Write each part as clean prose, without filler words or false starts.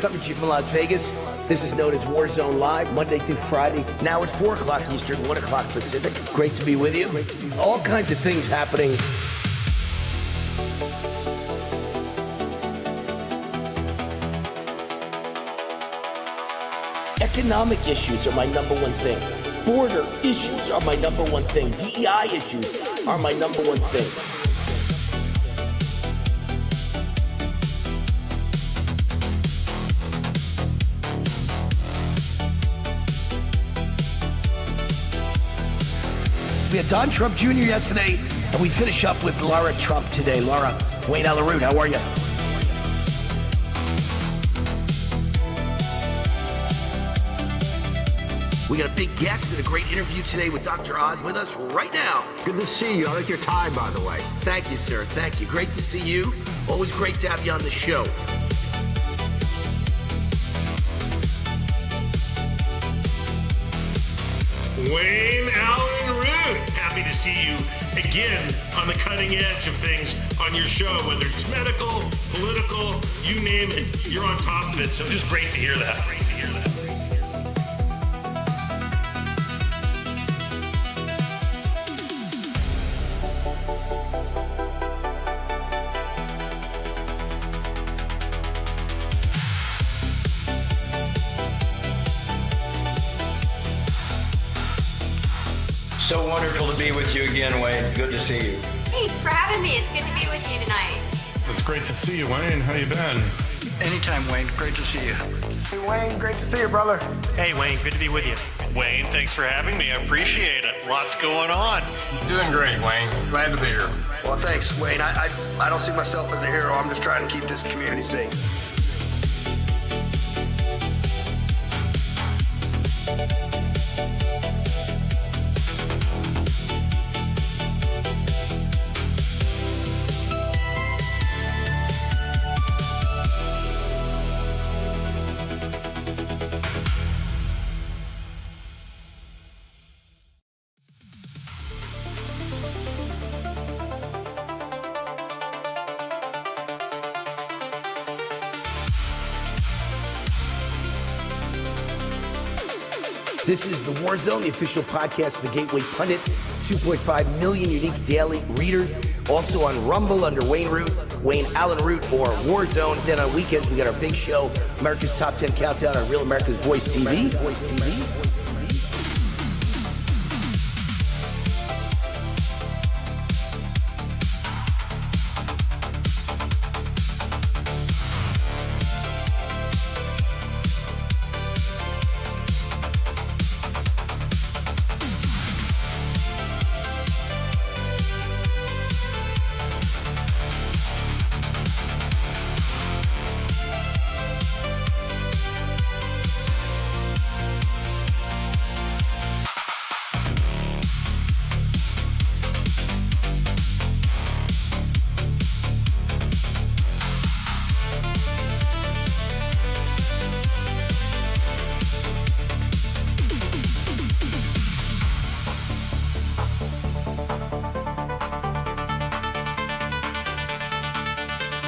coming to you from Las Vegas. This is known as Warzone Live, Monday through Friday. Now at 4 o'clock Eastern, 1 o'clock Pacific. Great to be with you. All kinds of things happening. Economic issues are my number one thing. Border issues are my number one thing. DEI issues are my number one thing. We had Don Trump Jr. yesterday, and we finish up with Laura Trump today. Laura, Wayne Allyn, how are you? We got a big guest and a great interview today with Dr. Oz with us right now. Good to see you. I like your tie, by the way. Thank you, sir. Thank you. Great to see you. Always great to have you on the show. Wayne Allyn Root, happy to see you again on the cutting edge of things on your show, whether it's medical, political, you name it, you're on top of it. So just great to hear that. Great to hear that. So wonderful to be with you again, Wayne. Good to see you. Thanks for having me. It's good to be with you tonight. It's great to see you, Wayne. How you been? Anytime, Wayne. Great to see you. Hey, Wayne. Great to see you, brother. Hey, Wayne. Good to be with you. Wayne, thanks for having me. I appreciate it. Lots going on. Doing great, Wayne. Glad to be here. Well, thanks, Wayne. I don't see myself as a hero. I'm just trying to keep this community safe. This is The War Zone, the official podcast of the Gateway Pundit. 2.5 million unique daily readers. Also on Rumble under Wayne Root, Wayne Allyn Root, or Warzone. Then on weekends, we got our big show, America's Top 10 Countdown on Real America's Voice TV.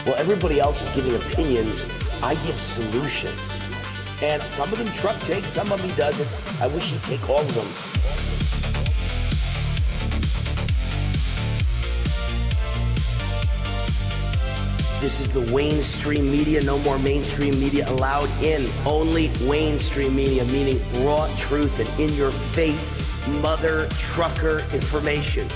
While everybody else is giving opinions, I give solutions. And some of them Trump takes, some of them he doesn't. I wish he'd take all of them. This is the Wayne Stream Media. No more mainstream media allowed in. Only Wayne Stream Media, meaning raw truth and in-your-face mother trucker information.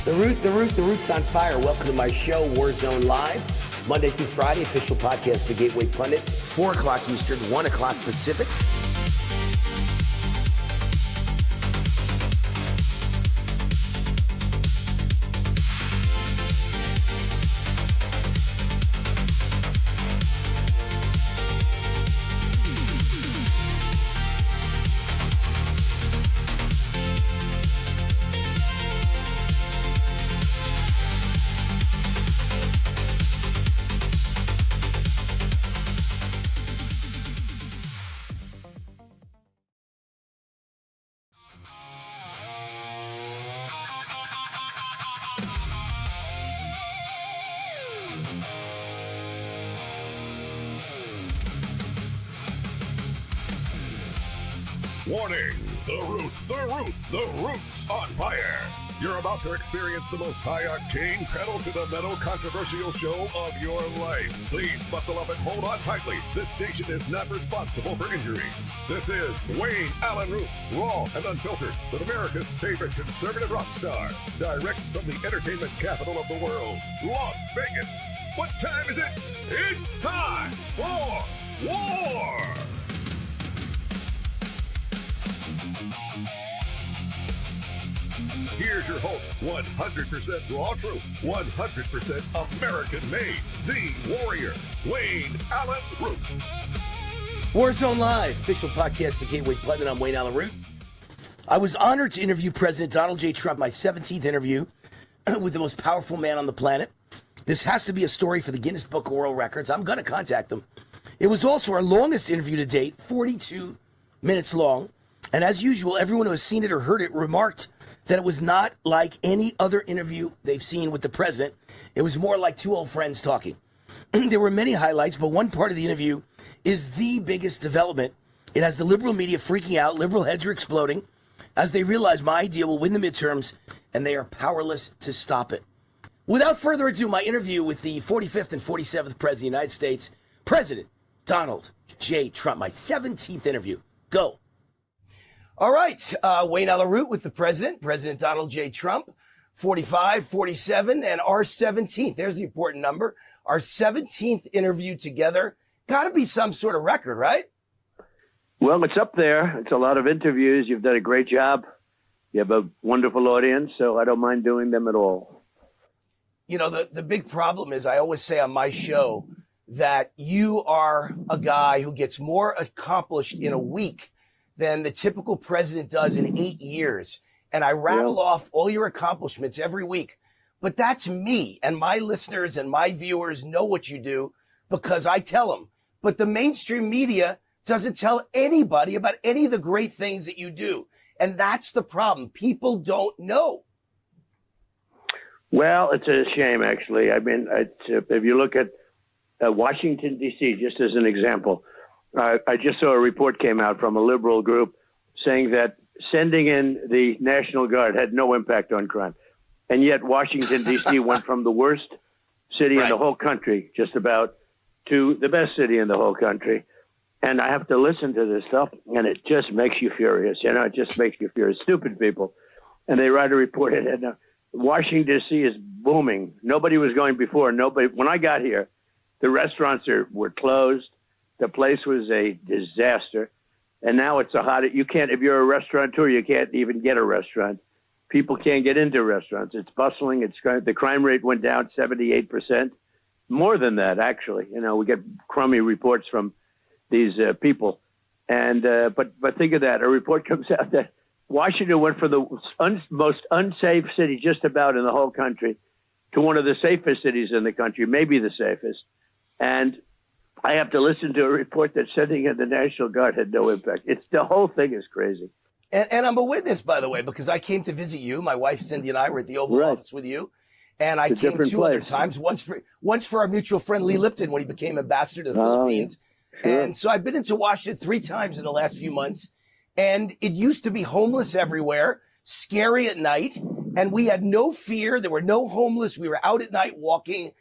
The Root's on fire. Welcome to my show, Warzone Live. Monday through Friday, official podcast, The Gateway Pundit, 4 o'clock Eastern, 1 o'clock Pacific. Warning! The Root's on fire! You're about to experience the most high-octane, pedal-to-the-metal controversial show of your life. Please buckle up and hold on tightly. This station is not responsible for injuries. This is Wayne Allyn Root, raw and unfiltered, with America's favorite conservative rock star, direct from the entertainment capital of the world, Las Vegas. What time is it? It's time for war! Here's your host, 100% raw truth, 100% American made, the warrior, Wayne Allyn Root. Warzone Live, official podcast, The Gateway Pundit. I'm Wayne Allyn Root. I was honored to interview President Donald J. Trump, my 17th interview with the most powerful man on the planet. This has to be a story for the Guinness Book of World Records. I'm going to contact them. It was also our longest interview to date, 42 minutes long. And as usual, everyone who has seen it or heard it remarked that it was not like any other interview they've seen with the president. It was more like two old friends talking. There were many highlights, but one part of the interview is the biggest development. It has the liberal media freaking out. Liberal heads are exploding as they realize my idea will win the midterms, and they are powerless to stop it. Without further ado, my interview with the 45th and 47th President of the United States, President Donald J. Trump. My 17th interview. Go. All right, Wayne Allyn Root with the president, President Donald J. Trump, 45, 47, and our 17th. There's the important number. Our 17th interview together. Got to be some sort of record, right? Well, it's up there. It's a lot of interviews. You've done a great job. You have a wonderful audience, so I don't mind doing them at all. You know, the big problem is I always say on my show that you are a guy who gets more accomplished in a week than the typical president does in 8 years. And I rattle off all your accomplishments every week. But that's me, and my listeners and my viewers know what you do because I tell them. But the mainstream media doesn't tell anybody about any of the great things that you do. And that's the problem. People don't know. Well, it's a shame, actually. I mean, if you look at Washington, D.C., just as an example, I just saw a report came out from a liberal group saying that sending in the National Guard had no impact on crime. And yet Washington, D.C. went from the worst city in the whole country, just about, to the best city in the whole country. And I have to listen to this stuff, and it just makes you furious. You know, it just makes you furious. Stupid people. And they write a report, and Washington, D.C. is booming. Nobody was going before. Nobody. When I got here, the restaurants were closed. The place was a disaster. And now it's a hot, you can't, if you're a restaurateur, you can't even get a restaurant. People can't get into restaurants. It's bustling. The crime rate went down 78%. More than that, actually. You know, we get crummy reports from these people. And, but think of that. A report comes out that Washington went from the most unsafe city just about in the whole country to one of the safest cities in the country, maybe the safest. And I have to listen to a report that sending in the National Guard had no impact. The whole thing is crazy. And I'm a witness, by the way, because I came to visit you. My wife, Cindy, and I were at the Oval Office with you. And I came two other times, once for our mutual friend Lee Lipton when he became ambassador to the Philippines. Yeah. Sure. And so I've been into Washington 3 times in the last few months. And it used to be homeless everywhere, scary at night. And we had no fear. There were no homeless. We were out at night walking.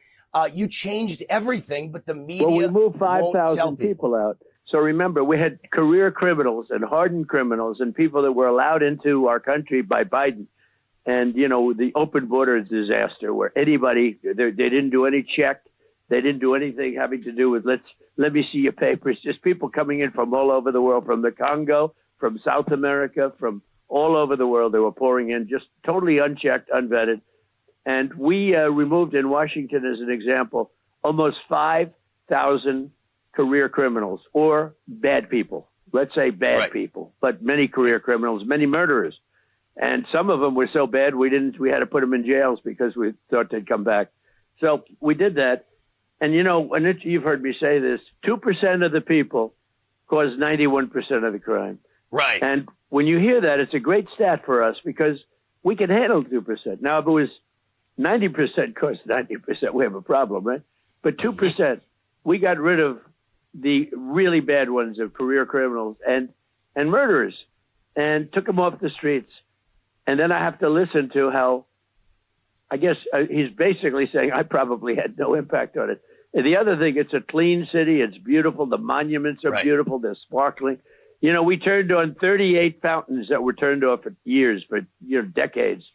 You changed everything, but the media Well, we moved 5,000 people out. So remember, we had career criminals and hardened criminals and people that were allowed into our country by Biden. And, the open border disaster where anybody, they didn't do any check. They didn't do anything having to do with, let me see your papers. Just people coming in from all over the world, from the Congo, from South America, from all over the world. They were pouring in, just totally unchecked, unvetted. And we removed in Washington, as an example, almost 5,000 career criminals or bad people. Let's say bad people, but many career criminals, many murderers. And some of them were so bad we had to put them in jails because we thought they'd come back. So we did that. And, you've heard me say this, 2% of the people cause 91% of the crime. Right. And when you hear that, it's a great stat for us because we can handle 2%. Now, if it was 90% caused 90%, we have a problem, right? But 2%, we got rid of the really bad ones of career criminals and murderers and took them off the streets. And then I have to listen to how, I guess he's basically saying I probably had no impact on it. And the other thing, it's a clean city. It's beautiful. The monuments are beautiful. They're sparkling. We turned on 38 fountains that were turned off for years, for decades.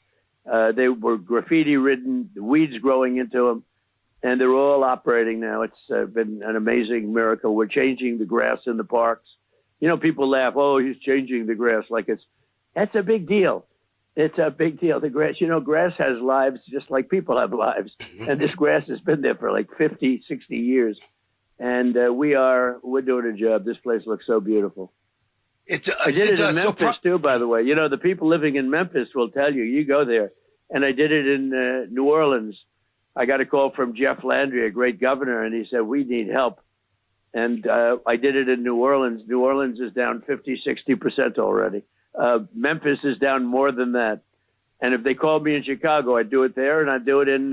They were graffiti ridden, weeds growing into them, and they're all operating now. It's been an amazing miracle. We're changing the grass in the parks. People laugh, oh, he's changing the grass that's a big deal. It's a big deal. The grass, grass has lives just like people have lives. And this grass has been there for like 50, 60 years. And we're doing a job. This place looks so beautiful. I did it in Memphis too, by the way. The people living in Memphis will tell you, you go there. And I did it in New Orleans. I got a call from Jeff Landry, a great governor, and he said, we need help. And I did it in New Orleans. New Orleans is down 50, 60% already. Memphis is down more than that. And if they called me in Chicago, I'd do it there, and I'd do it in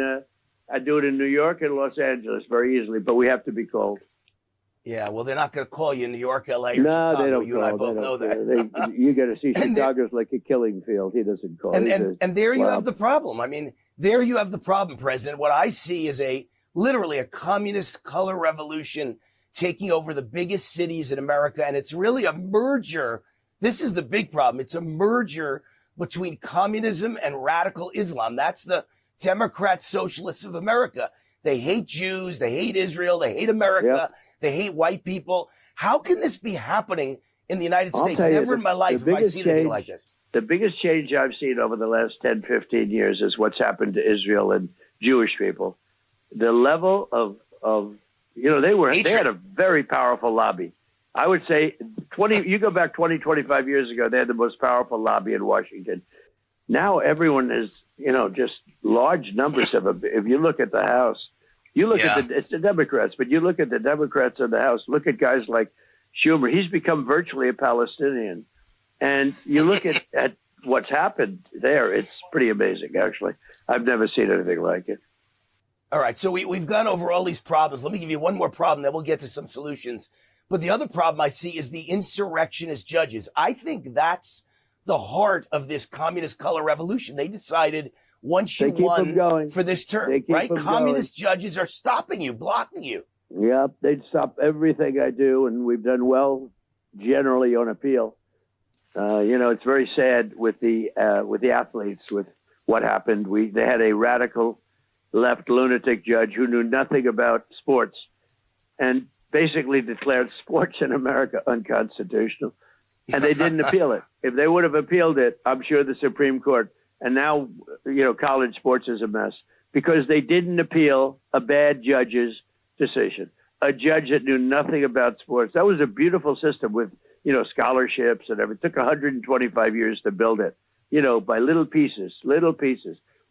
New York and Los Angeles very easily. But we have to be called. Yeah, well, they're not going to call you in New York, L.A., or no, Chicago. They don't. You and I both know that. You got to see Chicago's like a killing field. He doesn't call. And there you have the problem. I mean, there you have the problem, President. What I see is literally a communist color revolution taking over the biggest cities in America, and it's really a merger. This is the big problem. It's a merger between communism and radical Islam. That's the Democrat Socialists of America. They hate Jews. They hate Israel. They hate America. Yep. They hate white people. How can this be happening in the United States? Never in my life have I seen anything like this. The biggest change I've seen over the last 10, 15 years is what's happened to Israel and Jewish people. The level of they had a very powerful lobby. I would say you go back 20, 25 years ago, they had the most powerful lobby in Washington. Now everyone is, just large numbers of them. If you look at the House, it's the Democrats, but you look at the Democrats in the House, look at guys like Schumer. He's become virtually a Palestinian. And you look at what's happened there, it's pretty amazing, actually. I've never seen anything like it. All right, so we've gone over all these problems. Let me give you one more problem, then we'll get to some solutions. But the other problem I see is the insurrectionist judges. I think that's the heart of this communist color revolution. They decided once you won for this term, right? Communist judges are stopping you, blocking you. Yep, they'd stop everything I do, and we've done well generally on appeal. It's very sad with the athletes, with what happened. They had a radical left lunatic judge who knew nothing about sports and basically declared sports in America unconstitutional. And they didn't appeal it. If they would have appealed it, I'm sure the Supreme Court, and now, college sports is a mess because they didn't appeal a bad judge's decision, a judge that knew nothing about sports. That was a beautiful system with, scholarships and everything. It took 125 years to build it, by little pieces.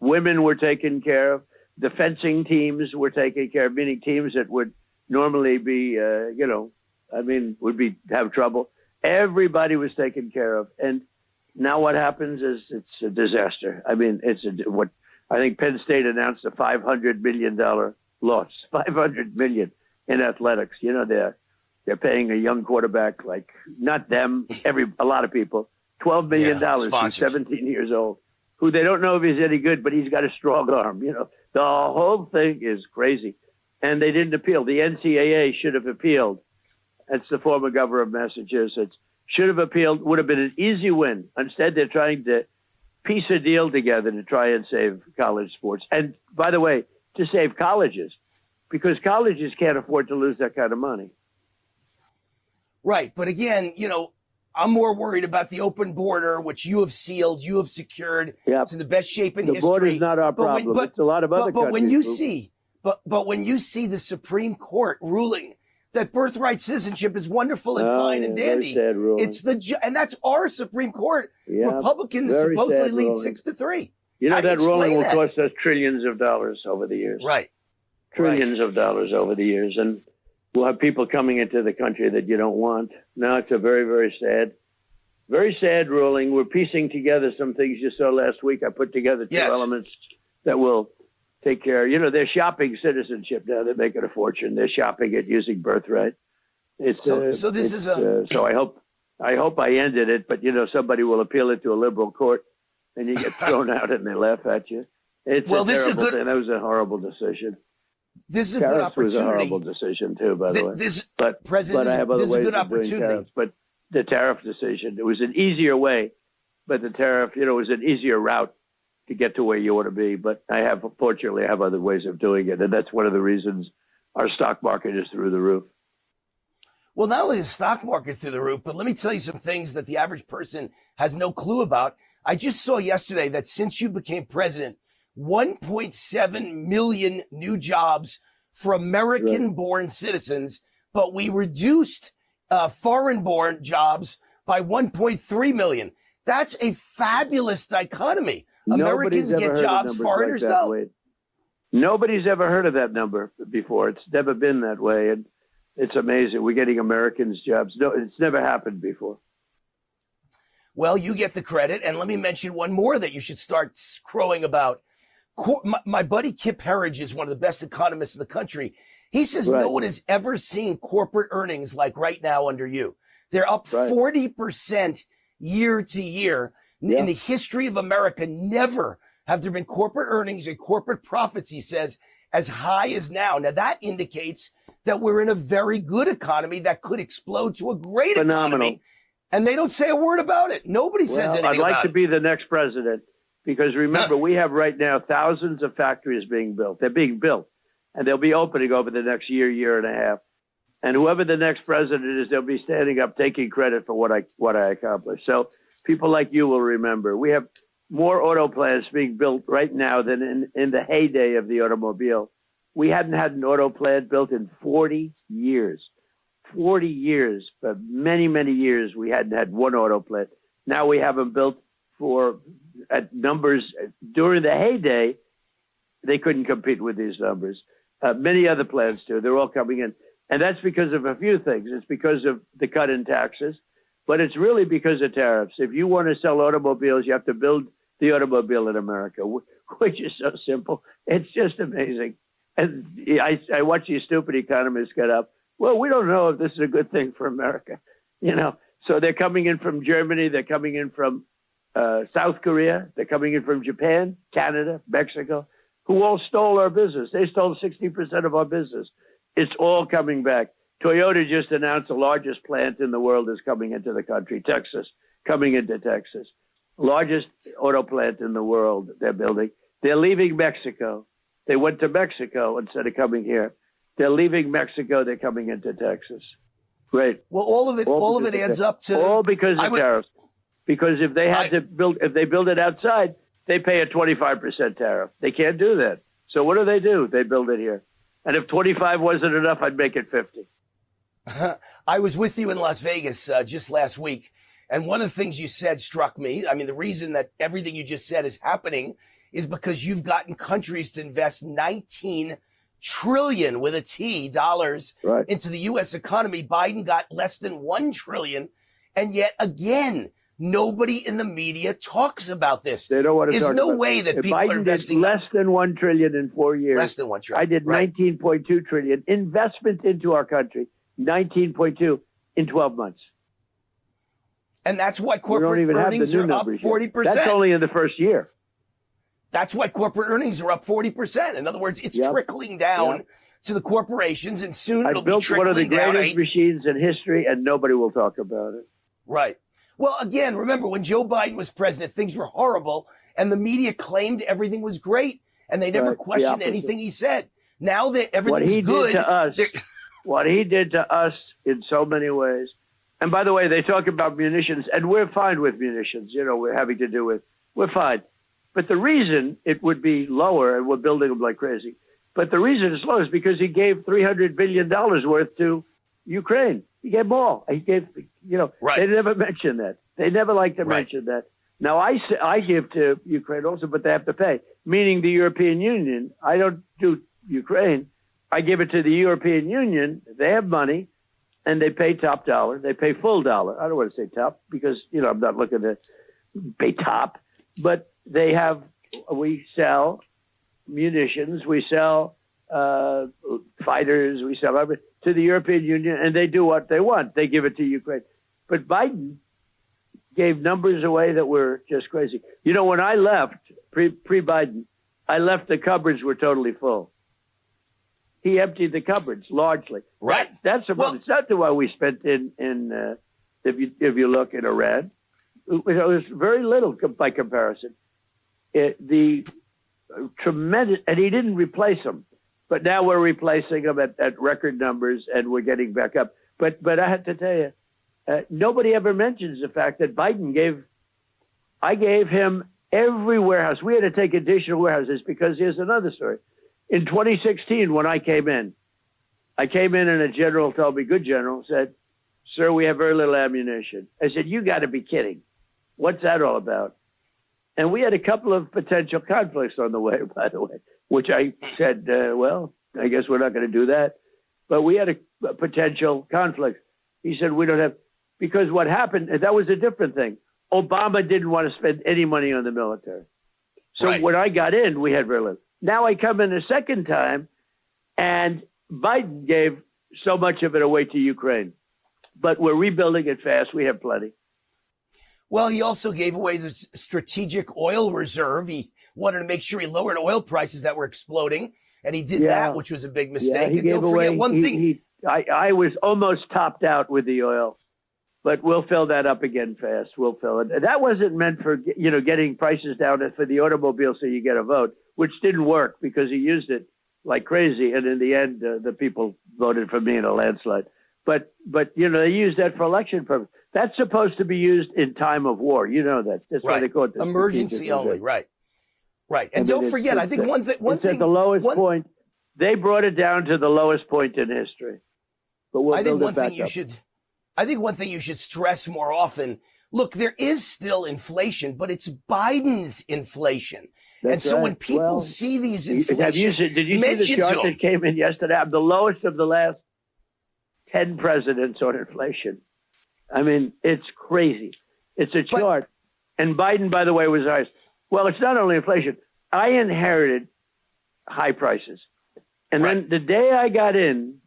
Women were taken care of. The fencing teams were taken care of, meaning teams that would normally be, have trouble. Everybody was taken care of. And now what happens is it's a disaster. I mean, I think Penn State announced a $500 million loss, $500 million in athletics. They're paying a young quarterback, like not them, a lot of people, $12 million. He's 17 years old, who they don't know if he's any good, but he's got a strong arm. The whole thing is crazy. And they didn't appeal. The NCAA should have appealed. That's the former governor of Massachusetts. Should have appealed, would have been an easy win. Instead, they're trying to piece a deal together to try and save college sports. And by the way, to save colleges, because colleges can't afford to lose that kind of money. Right. But again, I'm more worried about the open border, which you have sealed, you have secured. Yep. It's in the best shape in the history. The border is not our problem. It's a lot of other countries. But when you see the Supreme Court ruling that birthright citizenship is wonderful and fine and dandy, very sad ruling. and that's our Supreme Court. Yep. Republicans Very supposedly lead ruling. 6-3. That ruling will cost us trillions of dollars over the years. Right. Trillions of dollars over the years. And we'll have people coming into the country that you don't want. No, it's a very, very sad ruling. We're piecing together some things you saw last week. I put together two elements that will take care. They're shopping citizenship now. They're making a fortune. They're shopping it using birthright. So I hope I ended it, but somebody will appeal it to a liberal court, and you get thrown out, and they laugh at you. It's a terrible thing. That was a horrible decision. This is a good opportunity. Was a horrible decision too, by the way. President, I have other this is a ways good of doing opportunity. tariffs. But the tariff decision, it was an easier way, but the tariff, was an easier route to get to where you want to be. But fortunately, I have other ways of doing it, and that's one of the reasons our stock market is through the roof. Well, not only the stock market through the roof, but let me tell you some things that the average person has no clue about. I just saw yesterday that since you became president, 1.7 million new jobs for American-born citizens, but we reduced foreign-born jobs by 1.3 million. That's a fabulous dichotomy. Americans get jobs, foreigners don't. Nobody's ever heard of that number before. It's never been that way, and it's amazing. We're getting Americans jobs. No, it's never happened before. Well, you get the credit, and let me mention one more that you should start crowing about. My buddy Kip Herridge is one of the best economists in the country. He says no one has ever seen corporate earnings like right now under you. They're up 40% year to year. In the history of America, never have there been corporate earnings and corporate profits, he says, as high as now. Now, that indicates that we're in a very good economy that could explode to a great economy. And they don't say a word about it. Nobody says anything about it. I'd like to be the next president. Because remember, we have right now thousands of factories being built. They're being built, and they'll be opening over the next year and a half. And whoever the next president is, they'll be standing up, taking credit for what I accomplished. So people like you will remember. We have more auto plants being built right now than in the heyday of the automobile. We hadn't had an auto plant built in 40 years. 40 years, for many, many years, we hadn't had one auto plant. Now we have them built at numbers during the heyday. They couldn't compete with these numbers. Many other plants too. They're all coming in. And that's because of a few things. It's because of the cut in taxes, but it's really because of tariffs. If you want to sell automobiles, you have to build the automobile in America, which is so simple. It's just amazing. And I watch these stupid economists get up. Well, we don't know if this is a good thing for America. So they're coming in from Germany. They're coming in from South Korea. They're coming in from Japan, Canada, Mexico, who all stole our business. They stole 60% of our business. It's all coming back. Toyota just announced the largest plant in the world is coming into the country, coming into Texas. Largest auto plant in the world they're building. They're leaving Mexico. They went to Mexico instead of coming here. They're leaving Mexico. They're coming into Texas. Great. Well, all of it adds up to all because of tariffs. Because if they build it outside, they pay a 25% tariff. They can't do that. So what do? They build it here. And if 25 wasn't enough, I'd make it 50. I was with you in Las Vegas just last week, and one of the things you said struck me. I mean, the reason that everything you just said is happening is because you've gotten countries to invest 19 trillion with a T dollars into the U.S. economy. Biden got less than 1 trillion, and yet again, nobody in the media talks about this. They don't want to There's talk no about way that people Biden are investing less than 1 trillion in 4 years. Less than 1 trillion. I did 19.2 trillion investment into our country. 19.2 in 12 months. And that's why corporate earnings are up 40%. That's only in the first year. That's why corporate earnings are up 40%. In other words, it's trickling down to the corporations, and soon it'll be trickling down. I built one of the greatest machines in history, and nobody will talk about it. Right. Well, again, remember when Joe Biden was president, things were horrible and the media claimed everything was great and they never questioned anything he said. Now that everything's good. What he did to us in so many ways. And by the way, they talk about munitions, and we're fine with munitions. You know, we're having to do with, we're fine. But the reason it would be lower, and we're building them like crazy, but the reason it's low is because he gave $300 billion worth to Ukraine. He gave them all. He gave, you know, they never mention that. They never like to mention that. Now, I give to Ukraine also, but they have to pay, meaning the European Union. I don't do Ukraine. I give it to the European Union. They have money, and they pay top dollar. They pay full dollar. I don't want to say top because, you know, I'm not looking to pay top. But they have, we sell munitions, we sell fighters, we sell everything to the European Union, and they do what they want. They give it to Ukraine. But Biden gave numbers away that were just crazy. You know, when I left, pre-Biden, I left, the cupboards were totally full. He emptied the cupboards largely. Right. That's about, it's not the way we spent in if you look at Iran. It was very little by comparison. The tremendous, and he didn't replace them, but now we're replacing them at record numbers, and we're getting back up. But I have to tell you, nobody ever mentions the fact that Biden I gave him every warehouse. We had to take additional warehouses because here's another story. In 2016, when I came in and a general told me, good general, said, sir, we have very little ammunition. I said, you got to be kidding. What's that all about? And we had a couple of potential conflicts on the way, by the way, which I said, well, I guess we're not going to do that. But we had a potential conflict. He said, we don't have, because what happened, that was a different thing. Obama didn't want to spend any money on the military. So when I got in, we had very little. Now I come in a second time, and Biden gave so much of it away to Ukraine. But we're rebuilding it fast. We have plenty. Well, he also gave away the strategic oil reserve. He wanted to make sure he lowered oil prices that were exploding, and he did that, which was a big mistake. He and gave don't forget away, one thing. I was almost topped out with the oil, but we'll fill that up again fast. We'll fill it. That wasn't meant for, you know, getting prices down for the automobile so you get a vote, which didn't work because he used it like crazy. And in the end, the people voted for me in a landslide. But you know, they use that for election purposes. That's supposed to be used in time of war. You know that. That's why they call it emergency only. Right. And don't forget, I think one thing at the lowest point. They brought it down to the lowest point in history. But we'll build it back up. I think one thing you should stress more often. Look, there is still inflation, but it's Biden's inflation. And so when people see these inflation, did you see the chart that came in yesterday? I'm the lowest of the last 10 presidents on inflation. I mean, it's crazy. It's a chart. And Biden, by the way, was highest. Well, it's not only inflation. I inherited high prices. And then the day I got in,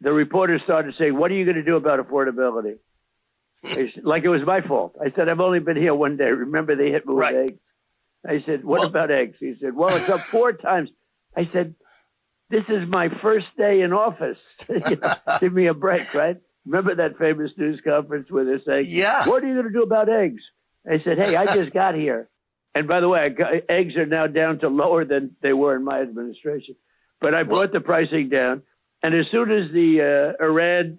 the reporters started saying, what are you going to do about affordability? Like it was my fault. I said, I've only been here one day. Remember, they hit me with eggs. I said, what about eggs? He said, well, it's up 4 times. I said, this is my first day in office. You know, give me a break, right? Remember that famous news conference where they're saying, what are you going to do about eggs? I said, hey, I just got here. And by the way, eggs are now down to lower than they were in my administration. But I brought the pricing down. And as soon as the Iran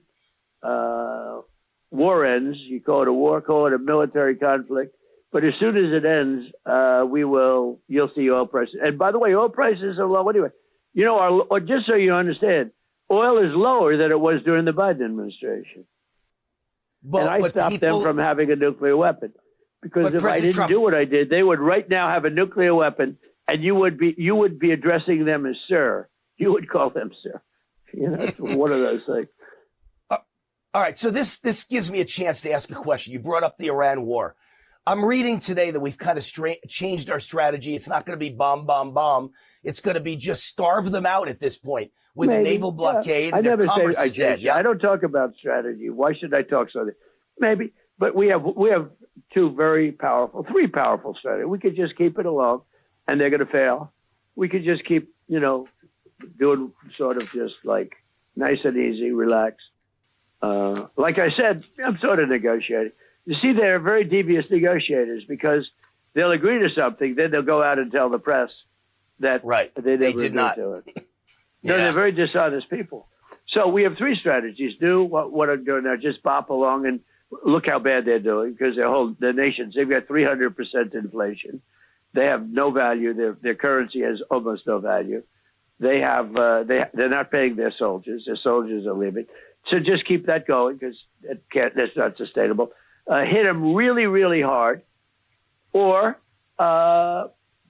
war ends, you call it a war, call it a military conflict. But as soon as it ends, you'll see oil prices. And by the way, oil prices are low anyway. You know, just so you understand, oil is lower than it was during the Biden administration. And I stopped them from having a nuclear weapon. Because if I didn't do what I did, they would right now have a nuclear weapon, and you would be addressing them as sir. You would call them sir. You know, it's one of those things. All right, so this gives me a chance to ask a question. You brought up the Iran war. I'm reading today that we've kind of changed our strategy. It's not going to be bomb, bomb, bomb. It's going to be just starve them out at this point with a naval blockade. And their commerce is dead. I don't talk about strategy. Why should I talk something? Maybe, but we have 3 powerful strategies. We could just keep it along, and they're going to fail. We could just keep, you know, doing sort of just like nice and easy, relax. Like I said, I'm sort of negotiating. You see, they're very devious negotiators because they'll agree to something, then they'll go out and tell the press that they never did not do it. No, they're very dishonest people. So we have three strategies. Do what I'm doing now, just bop along and look how bad they're doing because the nations, they've got 300% inflation. They have no value. Their currency has almost no value. They have they're not paying their soldiers. Their soldiers are leaving. So just keep that going because that's not sustainable. Hit them really, really hard, or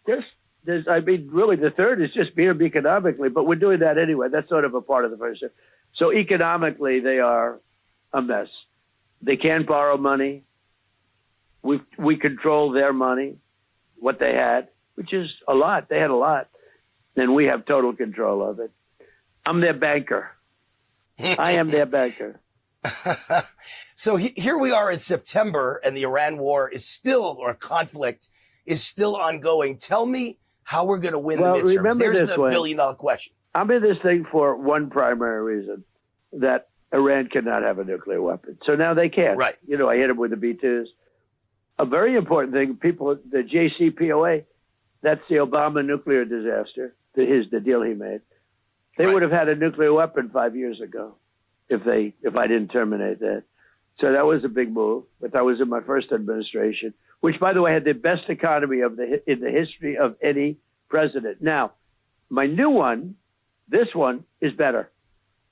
really the third is just beat them economically. But we're doing that anyway. That's sort of a part of the first step. So economically, they are a mess. They can't borrow money. We control their money, what they had, which is a lot. They had a lot. And we have total control of it. I'm their banker. I am their banker. So here we are in September, and the Iran war is still, or conflict is still ongoing. Tell me how we're going to win the midterms. There's the billion-dollar question. I'm in this thing for one primary reason, that Iran cannot have a nuclear weapon. So now they can. Right. You know, I hit them with the B-2s. A very important thing, the JCPOA, that's the Obama nuclear disaster, the deal he made. They would have had a nuclear weapon 5 years ago if I didn't terminate that. So that was a big move. But that was in my first administration, which, by the way, had the best economy in the history of any president. Now, my new one, this one, is better.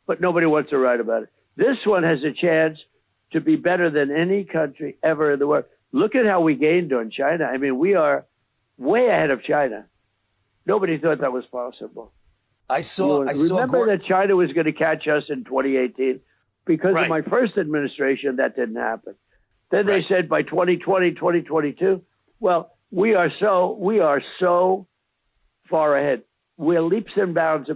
But nobody wants to write about it. This one has a chance to be better than any country ever in the world. Look at how we gained on China. I mean, we are way ahead of China. Nobody thought that was possible. Remember that China was going to catch us in 2018? Because of my first administration, that didn't happen. Then they said by 2020, 2022, well, we are so far ahead. We're leaps and bounds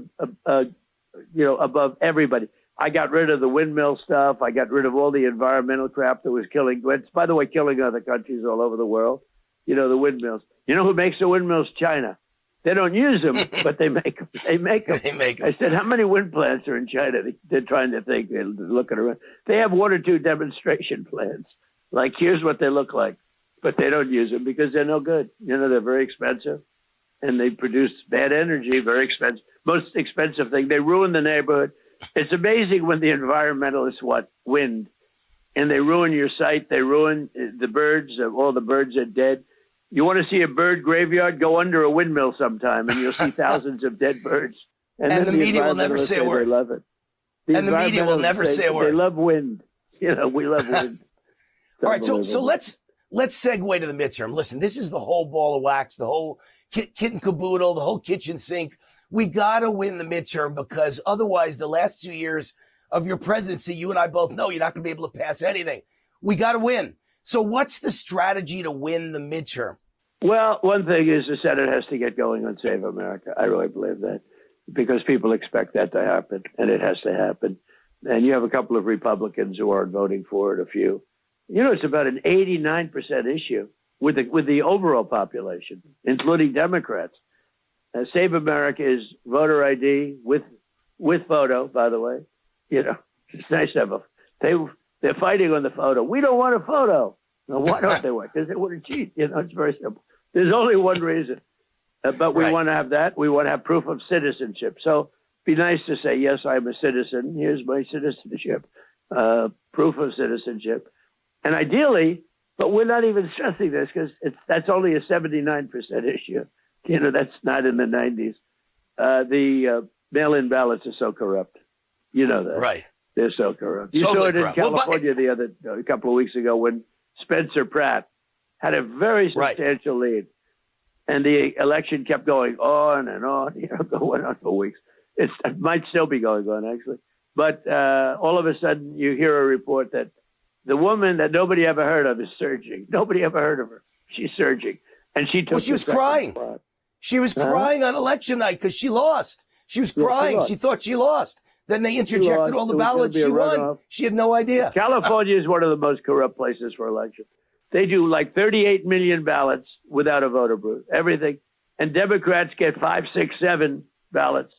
above everybody. I got rid of the windmill stuff. I got rid of all the environmental crap that was killing other countries all over the world. You know, the windmills. You know who makes the windmills? China. They don't use them, but they make them. They make them. I said, how many wind plants are in China? They're trying to think. They're looking around. They have one or two demonstration plants. Like, here's what they look like. But they don't use them because they're no good. You know, they're very expensive. And they produce bad energy, very expensive. Most expensive thing. They ruin the neighborhood. It's amazing when the environmentalists wind. And they ruin your site. They ruin the birds. All the birds are dead. You want to see a bird graveyard? Go under a windmill sometime, and you'll see thousands of dead birds. And the media will never say a word. They love it. And the media will never say a word. They love wind. You know, we love wind. All right, so let's segue to the midterm. Listen, this is the whole ball of wax, the whole kit and caboodle, the whole kitchen sink. We got to win the midterm because otherwise the last 2 years of your presidency, you and I both know you're not going to be able to pass anything. We got to win. So what's the strategy to win the midterm? Well, one thing is the Senate has to get going on Save America. I really believe that because people expect that to happen, and it has to happen. And you have a couple of Republicans who aren't voting for it, a few. You know, it's about an 89% issue with the overall population, including Democrats. Save America is voter ID with photo, by the way. You know, it's nice to have they're fighting on the photo. We don't want a photo. No, why don't they want? Because they want to cheat. You know, it's very simple. There's only one reason. But we want to have that. We want to have proof of citizenship. So be nice to say, yes, I'm a citizen. Here's my citizenship, proof of citizenship. And ideally, but we're not even stressing this because that's only a 79% issue. You know, that's not in the 90s. The mail-in ballots are so corrupt. You know that. Right. They're so corrupt. You saw it in California a couple of weeks ago when Spencer Pratt had a very substantial lead. And the election kept going on and on, going on for weeks. It might still be going on, actually. But all of a sudden, you hear a report that the woman that nobody ever heard of is surging. Nobody ever heard of her. She's surging. And she took she was crying. Spot. She was crying on election night because she lost. She was crying. She thought she lost. Then they interjected all the ballots. She won. She had no idea. California is one of the most corrupt places for elections. They do like 38 million ballots without a voter booth, everything. And Democrats get 5, 6, 7 ballots.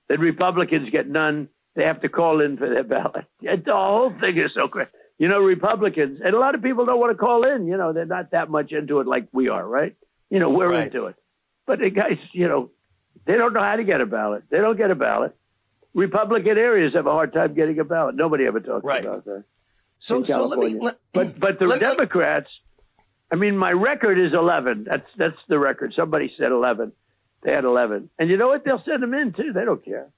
Then Republicans get none. They have to call in for their ballot. The whole thing is so crazy. You know, Republicans, and a lot of people don't want to call in. You know, they're not that much into it like we are, right? You know, we're into it. But the guys, you know, they don't know how to get a ballot. They don't get a ballot. Republican areas have a hard time getting a ballot. Nobody ever talks about that. So let me. But the Democrats, I mean, my record is 11. That's the record. Somebody said 11. They had 11. And you know what? They'll send them in, too. They don't care.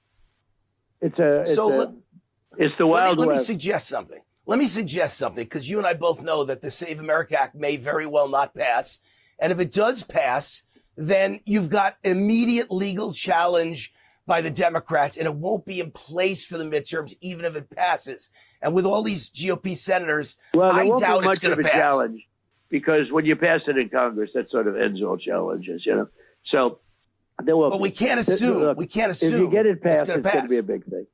It's the Wild West. Let me suggest something. Let me suggest something, because you and I both know that the Save America Act may very well not pass. And if it does pass, then you've got immediate legal challenge by the Democrats, and it won't be in place for the midterms, even if it passes. And with all these GOP senators, I doubt it's going to pass. Challenge, because when you pass it in Congress, that sort of ends all challenges, you know. So there will. But we can't assume. Look, we can't assume. If you get it passed, it's going to be a big thing.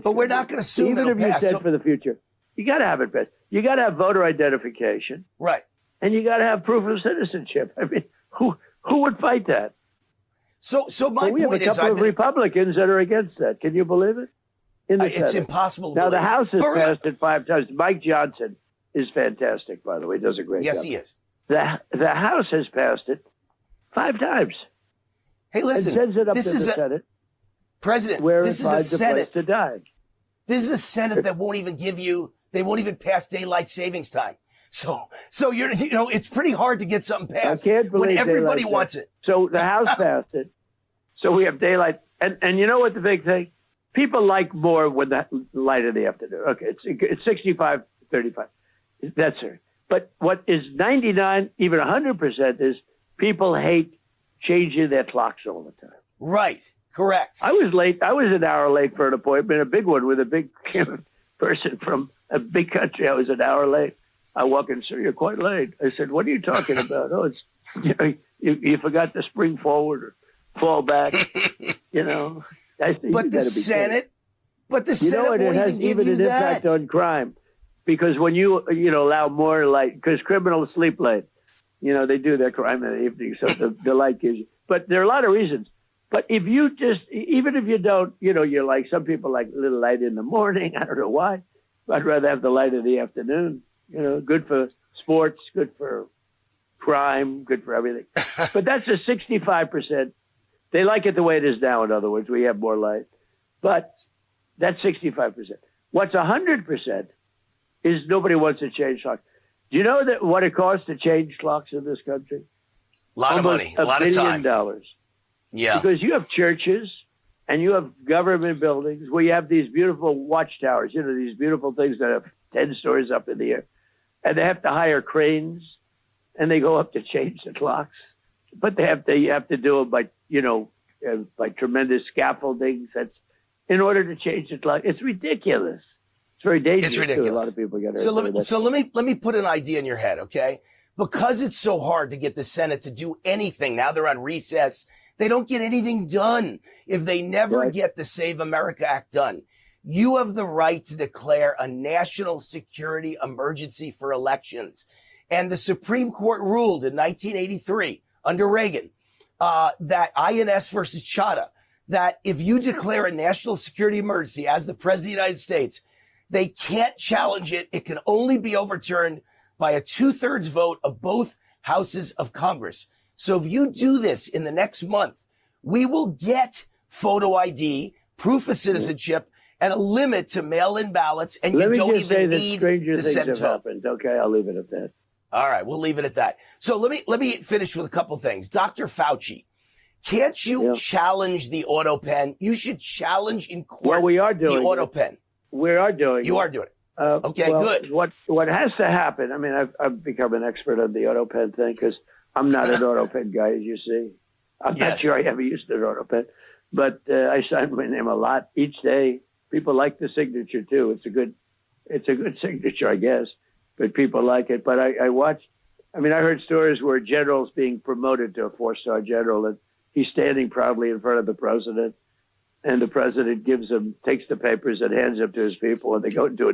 But we're not going to assume even if you pass. said for the future, you got to have it passed. You got to have voter identification, right? And you got to have proof of citizenship. I mean, who would fight that? So my we have point a couple of Republicans that are against that. Can you believe it? In the it's Senate. impossible to now, believe. the House has passed it 5 times. Mike Johnson is fantastic, by the way. Does a great job. Yes, he is. The House has passed it 5 times. Hey, listen. And sends it up to the Senate. President, where this it is a finds Senate a place to die. This is a Senate that won't even they won't even pass daylight savings time. So it's pretty hard to get something passed I can't believe when everybody wants it. So the House passed it. So we have daylight. And you know what the big thing? People like more when the light in the afternoon. Okay, it's 65, 35. That's it. But what is 99, even 100% is people hate changing their clocks all the time. Right. Correct. I was late. I was an hour late for an appointment, a big one with a big person from a big country. I was an hour late. I walk in, sir, you're quite late. I said, what are you talking about? Oh, it's you forgot to spring forward or fall back. You know. But the Senate it won't has even give even you an that. impact on crime, because when you allow more light, because criminals sleep late, they do their crime in the evening, so the light gives you. But there are a lot of reasons. But if you even if you don't, you're like, some people like a little light in the morning. I don't know why. I'd rather have the light in the afternoon. Good for sports, good for crime, good for everything. But that's a 65%. They like it the way it is now. In other words, we have more light. But that's 65%. What's 100% is nobody wants to change clocks. Do you know that what it costs to change clocks in this country? A lot of money, a lot of time. $1 billion. Yeah. Because you have churches and you have government buildings where you have these beautiful watchtowers, these beautiful things that have 10 stories up in the air. And they have to hire cranes and they go up to change the clocks. But you have to do it by, by tremendous scaffoldings. That's in order to change the clock. It's ridiculous. It's very dangerous. It's ridiculous. Too. A lot of people get hurt. So let me put an idea in your head, okay? Because it's so hard to get the Senate to do anything. Now they're on recess. They don't get anything done if they never get the Save America Act done. You have the right to declare a national security emergency for elections. And the Supreme Court ruled in 1983 under Reagan that INS versus Chadha, that if you declare a national security emergency as the President of the United States, they can't challenge it. It can only be overturned by a 2/3 vote of both houses of Congress. So if you do this in the next month, we will get photo ID, proof of citizenship, and a limit to mail-in ballots, and you don't even need the Senate vote. Okay, I'll leave it at that. All right, we'll leave it at that. So let me finish with a couple things. Dr. Fauci, can't you challenge the auto pen? You should challenge in court. Well, we are doing the auto pen. We are doing. You are doing it. Okay, good. What has to happen? I mean, I've become an expert on the auto pen thing because I'm not an auto pen guy, as you see. I'm not sure I ever used an auto pen, but I sign my name a lot each day. People like the signature too. It's a good signature, I guess, but people like it. But I heard stories where generals being promoted to a 4-star general, and he's standing proudly in front of the president, and the president takes the papers and hands them to his people, and they go into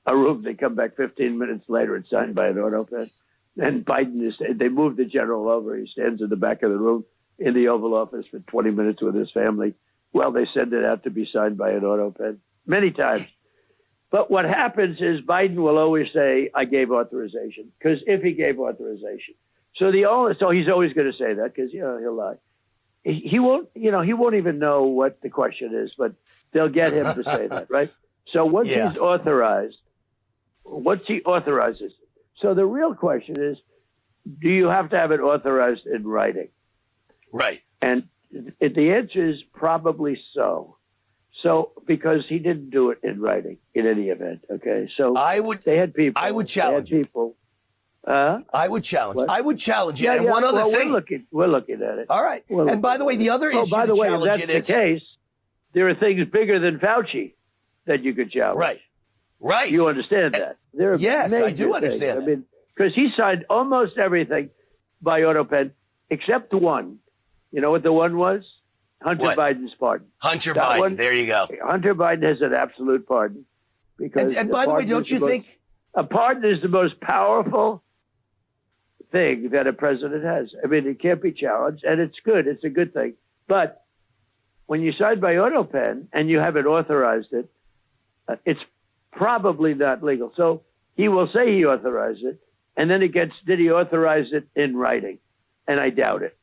a room. They come back 15 minutes later and signed by an auto pen. And Biden they moved the general over. He stands in the back of the room in the Oval Office for 20 minutes with his family. Well, they send it out to be signed by an auto pen many times. But what happens is Biden will always say, I gave authorization, because if he gave authorization. So he's always going to say that because, he'll lie. He won't even know what the question is, but they'll get him to say that, right? So once he authorizes. So the real question is, do you have to have it authorized in writing? Right. And the answer is probably so. So because he didn't do it in writing in any event, okay? So they had people. I would challenge people. I would challenge. What? I would challenge it. Yeah, and one other thing. We're looking at it. All right. And by the way, the other issue by the to way, if challenge that's the case, there are things bigger than Fauci that you could challenge. Right. Right. You understand that? There are yes, I do things. understand. I mean, because he signed almost everything by AutoPen except one. You know what the one was? Hunter Biden's pardon. Hunter Biden. There you go. Hunter Biden has an absolute pardon. Because and by the way, don't you think a pardon is the most powerful thing that a president has? I mean, it can't be challenged, and it's good. It's a good thing. But when you sign by AutoPen and you haven't authorized it, it's probably not legal. So he will say he authorized it, and then did he authorize it in writing? And I doubt it.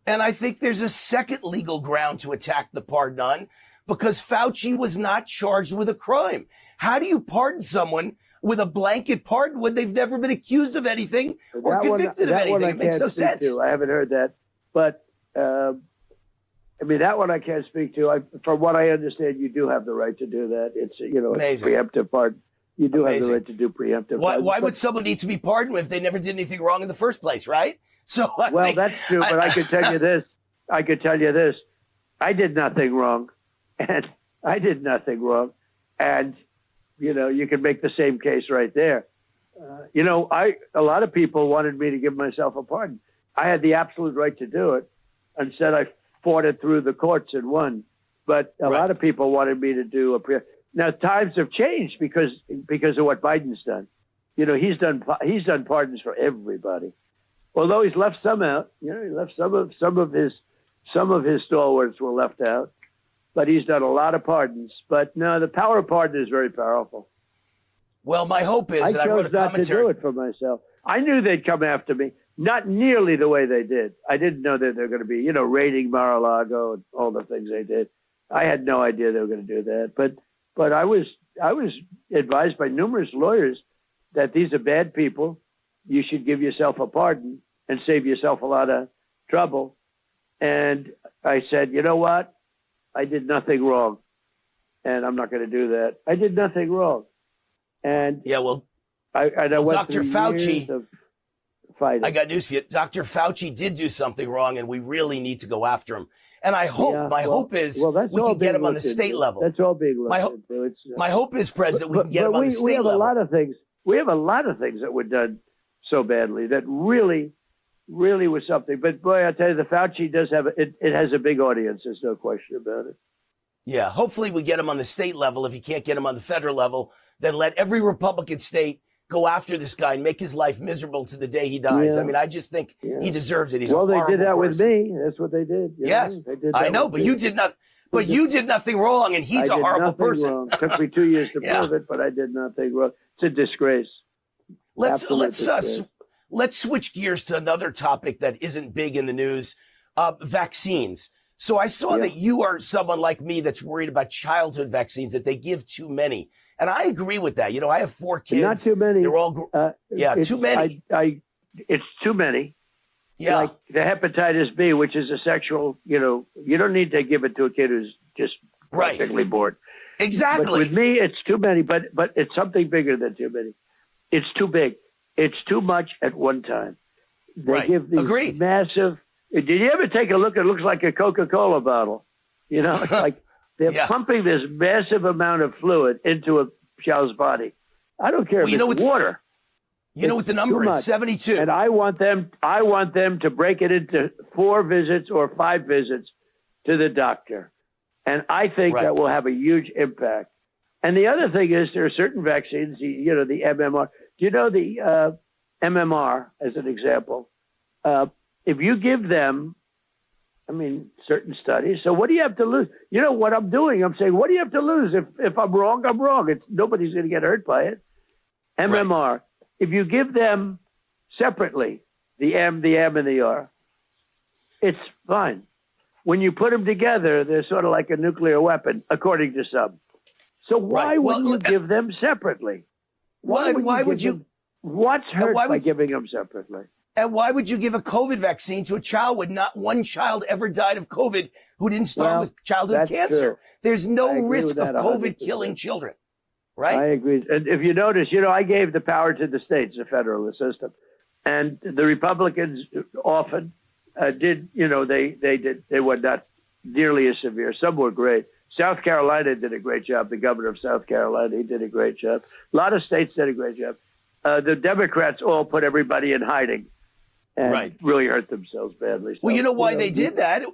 And I think there's a second legal ground to attack the pardon on, because Fauci was not charged with a crime. How do you pardon someone with a blanket pardon when they've never been accused of anything or convicted of anything? It makes no sense. I haven't heard that. But, I mean, that one I can't speak to. From what I understand, you do have the right to do that. It's, it's preemptive pardon. You do have the right to do preemptive pardon. Why would someone need to be pardoned if they never did anything wrong in the first place, right? So that's true, but I could tell you this. I did nothing wrong. And you can make the same case right there. A lot of people wanted me to give myself a pardon. I had the absolute right to do it. Instead, I fought it through the courts and won. But a lot of people wanted me to do now times have changed because of what Biden's done. He's done pardons for everybody. Although he's left some out, he left some of his stalwarts were left out, but he's done a lot of pardons. But no, the power of pardon is very powerful. Well, my hope is, I chose not to do it for myself. I knew they'd come after me, not nearly the way they did. I didn't know that they're going to be, raiding Mar-a-Lago and all the things they did. I had no idea they were going to do that. But I was advised by numerous lawyers that these are bad people. You should give yourself a pardon and save yourself a lot of trouble. And I said, you know what? I did nothing wrong, and I'm not going to do that. I did nothing wrong. And I went Dr. Fauci, of fighting. I got news for you. Dr. Fauci did do something wrong, and we really need to go after him. And I hope, hope is we can get him on the state level. That's all being looked into. My hope is, President, we can get him on the state level. We have a lot of things. We have a lot of things that were done so badly that really was something. But boy, I'll tell you, the Fauci does have it has a big audience. There's no question about it. Yeah, hopefully we get him on the state level. If you can't get him on the federal level, then let every Republican state go after this guy and make his life miserable to the day he dies. I mean, I just think he deserves it. He's a horrible they did that person. with me. That's what they did. Yes, I know, but you did not. But you did nothing wrong, and he's a horrible person. Wrong. It took me 2 years to prove it, but I did nothing wrong. It's a disgrace. Let's switch gears to another topic that isn't big in the news: vaccines. So I saw that you are someone like me that's worried about childhood vaccines, that they give too many. And I agree with that. I have 4 kids. Not too many. They're all, too many. It's too many. Yeah. Like the hepatitis B, which is a sexual, you don't need to give it to a kid who's just practically born. Exactly. But with me, it's too many, but it's something bigger than too many. It's too big. It's too much at one time. They give these massive. Did you ever take a look? It looks like a Coca-Cola bottle. It's like they're pumping this massive amount of fluid into a child's body. I don't care if it's water. You know what the number is? 72. And I want them to break it into 4 visits or 5 visits to the doctor. And I think that will have a huge impact. And the other thing is there are certain vaccines, the MMR. Do you know the MMR, as an example? If you give them I mean, certain studies. So what do you have to lose? You know what I'm doing? I'm saying, what do you have to lose? If I'm wrong, I'm wrong. Nobody's going to get hurt by it. MMR, if you give them separately, the M, and the R, it's fine. When you put them together, they're sort of like a nuclear weapon, according to some. So why wouldn't you give them separately? Why would you? What's hurt by giving them separately? And why would you give a COVID vaccine to a child when not one child ever died of COVID who didn't start with childhood cancer? True. There's no risk of COVID killing children, right? I agree. And if you notice, I gave the power to the states, the federal system. And the Republicans often did, they were not nearly as severe. Some were great. South Carolina did a great job. The governor of South Carolina, he did a great job. A lot of states did a great job. The Democrats all put everybody in hiding and really hurt themselves badly. So, well, you know why they did that?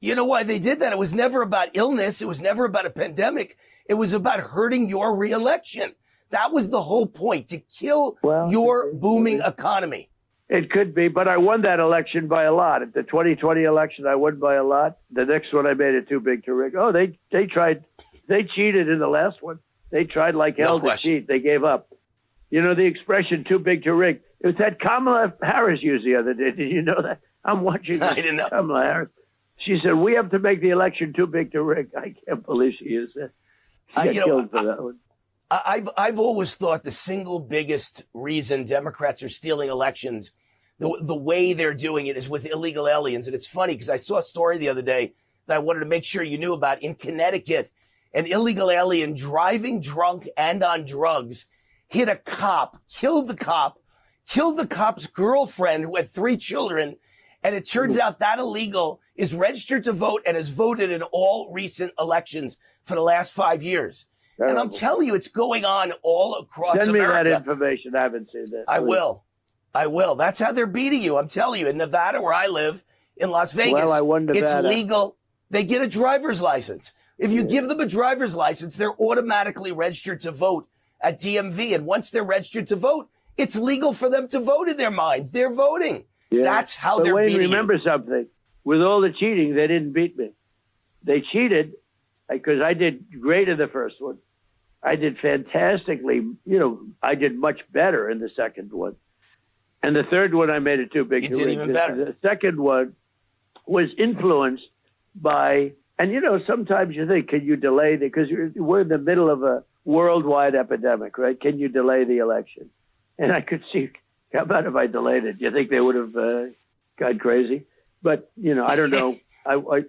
You know why they did that? It was never about illness. It was never about a pandemic. It was about hurting your reelection. That was the whole point, to kill your booming economy. It could be, but I won that election by a lot. At the 2020 election, I won by a lot. The next one, I made it too big to rig. Oh, they cheated in the last one. They tried like hell to cheat. They gave up. You know the expression "too big to rig"? It was that Kamala Harris used the other day. Did you know that? I'm watching I didn't know. Kamala Harris. She said, "We have to make the election too big to rig." I can't believe she used that. She got killed for that one. I've always thought the single biggest reason Democrats are stealing elections, the way they're doing it, is with illegal aliens. And it's funny because I saw a story the other day that I wanted to make sure you knew about. In Connecticut, an illegal alien driving drunk and on drugs hit a cop, killed the cop's girlfriend who had 3 children. And it turns out that illegal is registered to vote and has voted in all recent elections for the last 5 years. And I'm telling you, it's going on all across America. Send me that information. I haven't seen that. I will. That's how they're beating you. I'm telling you, in Nevada, where I live, in Las Vegas, I won Nevada. It's legal. They get a driver's license. If you give them a driver's license, they're automatically registered to vote at DMV. And once they're registered to vote, it's legal for them to vote in their minds. They're voting. Yeah. That's how they're beating you. Remember something. With all the cheating, they didn't beat me. They cheated because I did great in the first one. I did fantastically. I did much better in the second one. And the third one, I made it too big. You did even better. The second one was influenced by, and sometimes you think, can you delay because we're in the middle of a worldwide epidemic, right? Can you delay the election? And I could see, how about if I delayed it? Do you think they would have gone crazy? But, I don't know.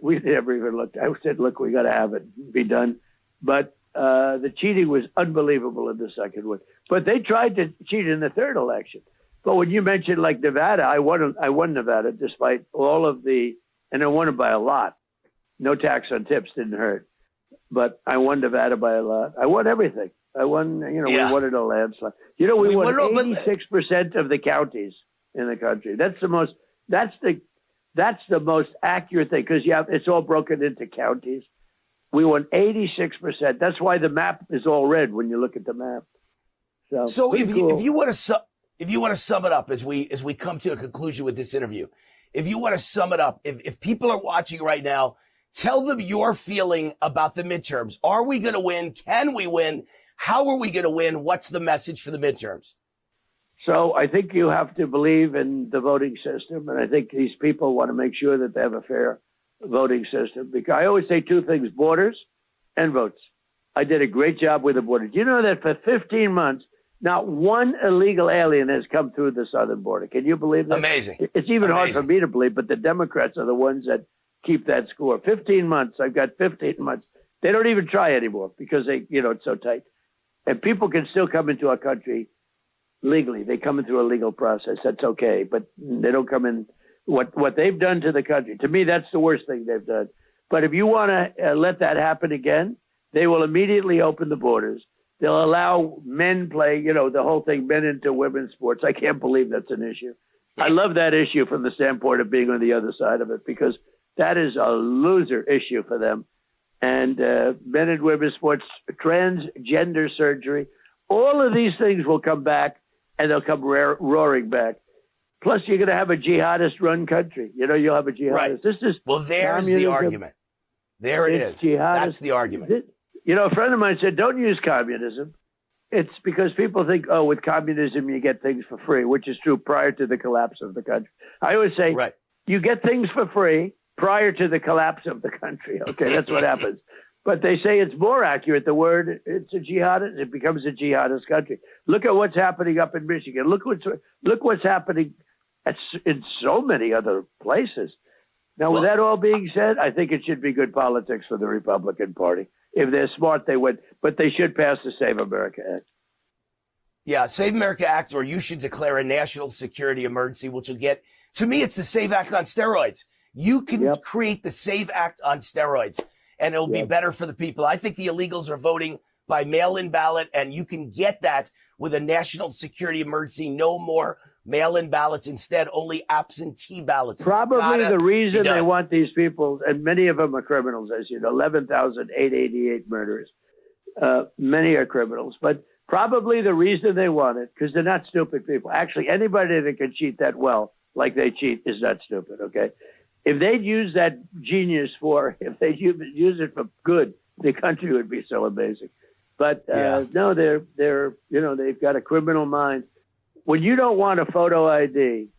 We never even looked. I said, look, we got to have it be done. But the cheating was unbelievable in the second one. But they tried to cheat in the third election. But when you mentioned like Nevada, I won Nevada despite all of and I won it by a lot. No tax on tips didn't hurt. But I won Nevada by a lot. I won everything. I won, we won it a landslide. We won 86% of the counties in the country. That's the most accurate thing because it's all broken into counties. We won 86%. That's why the map is all red when you look at the map. So if you want to sum it up as we come to a conclusion with this interview, if you want to sum it up, if people are watching right now, tell them your feeling about the midterms. Are we going to win? Can we win? How are we going to win? What's the message for the midterms? So I think you have to believe in the voting system. And I think these people want to make sure that they have a fair voting system. Because I always say 2 things, borders and votes. I did a great job with the border. Do you know that for 15 months, not one illegal alien has come through the southern border? Can you believe that? Amazing. It's even hard for me to believe, but the Democrats are the ones that keep that score. 15 months. I've got 15 months. They don't even try anymore because it's so tight. And people can still come into our country legally. They come in through a legal process. That's okay. But they don't come in. What they've done to the country, to me, that's the worst thing they've done. But if you want to let that happen again, they will immediately open the borders. They'll allow men play, the whole thing, men into women's sports. I can't believe that's an issue. I love that issue from the standpoint of being on the other side of it because that is a loser issue for them. And men and women's sports, transgender surgery, all of these things will come back and they'll come roaring back. Plus, you're going to have a jihadist-run country. You'll have a jihadist. Right. This is there's the communism. argument. There it is. That's the argument. A friend of mine said, don't use communism. It's because people think, with communism, you get things for free, which is true prior to the collapse of the country. I always say, you get things for free prior to the collapse of the country. Okay, that's what happens. But they say it's more accurate. The word, it's a jihadist. It becomes a jihadist country. Look at what's happening up in Michigan. Look what's happening in so many other places. Now, with that all being said, I think it should be good politics for the Republican Party. If they're smart, they would. But they should pass the Save America Act. Yeah, Save America Act, or you should declare a national security emergency, which will get, to me, it's the Save Act on steroids. You can create the Save Act on steroids, and it'll be better for the people. I think the illegals are voting by mail-in ballot, and you can get that with a national security emergency. No more mail-in ballots, instead only absentee ballots. Probably the reason they want these people, and many of them are criminals, as you know, 11,888 murderers. Many are criminals, but probably the reason they want it, because they're not stupid people. Actually, anybody that can cheat that well, like they cheat, is not stupid, okay? If they'd use that genius if they'd use it for good, the country would be so amazing. But no, they've got a criminal mind. When you don't want a photo ID,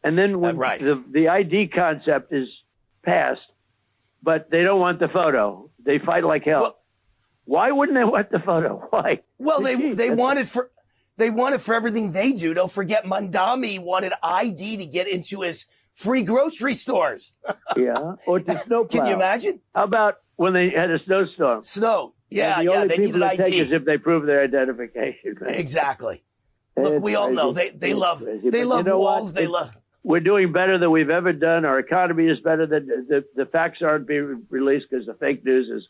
and then when the ID concept is passed, but they don't want the photo, they fight like hell. Well, why wouldn't they want the photo? Why? Well, they want it for everything they do. Don't forget, Mandami wanted ID to get into his free grocery stores. Or to snowplow. Can you imagine? How about when they had a snowstorm? Yeah, the only they people needed that take ID. is if they prove their identification. Right? Exactly. Look, we all know they love walls. They love. We're doing better than we've ever done. Our economy is better than the facts aren't being released because the fake news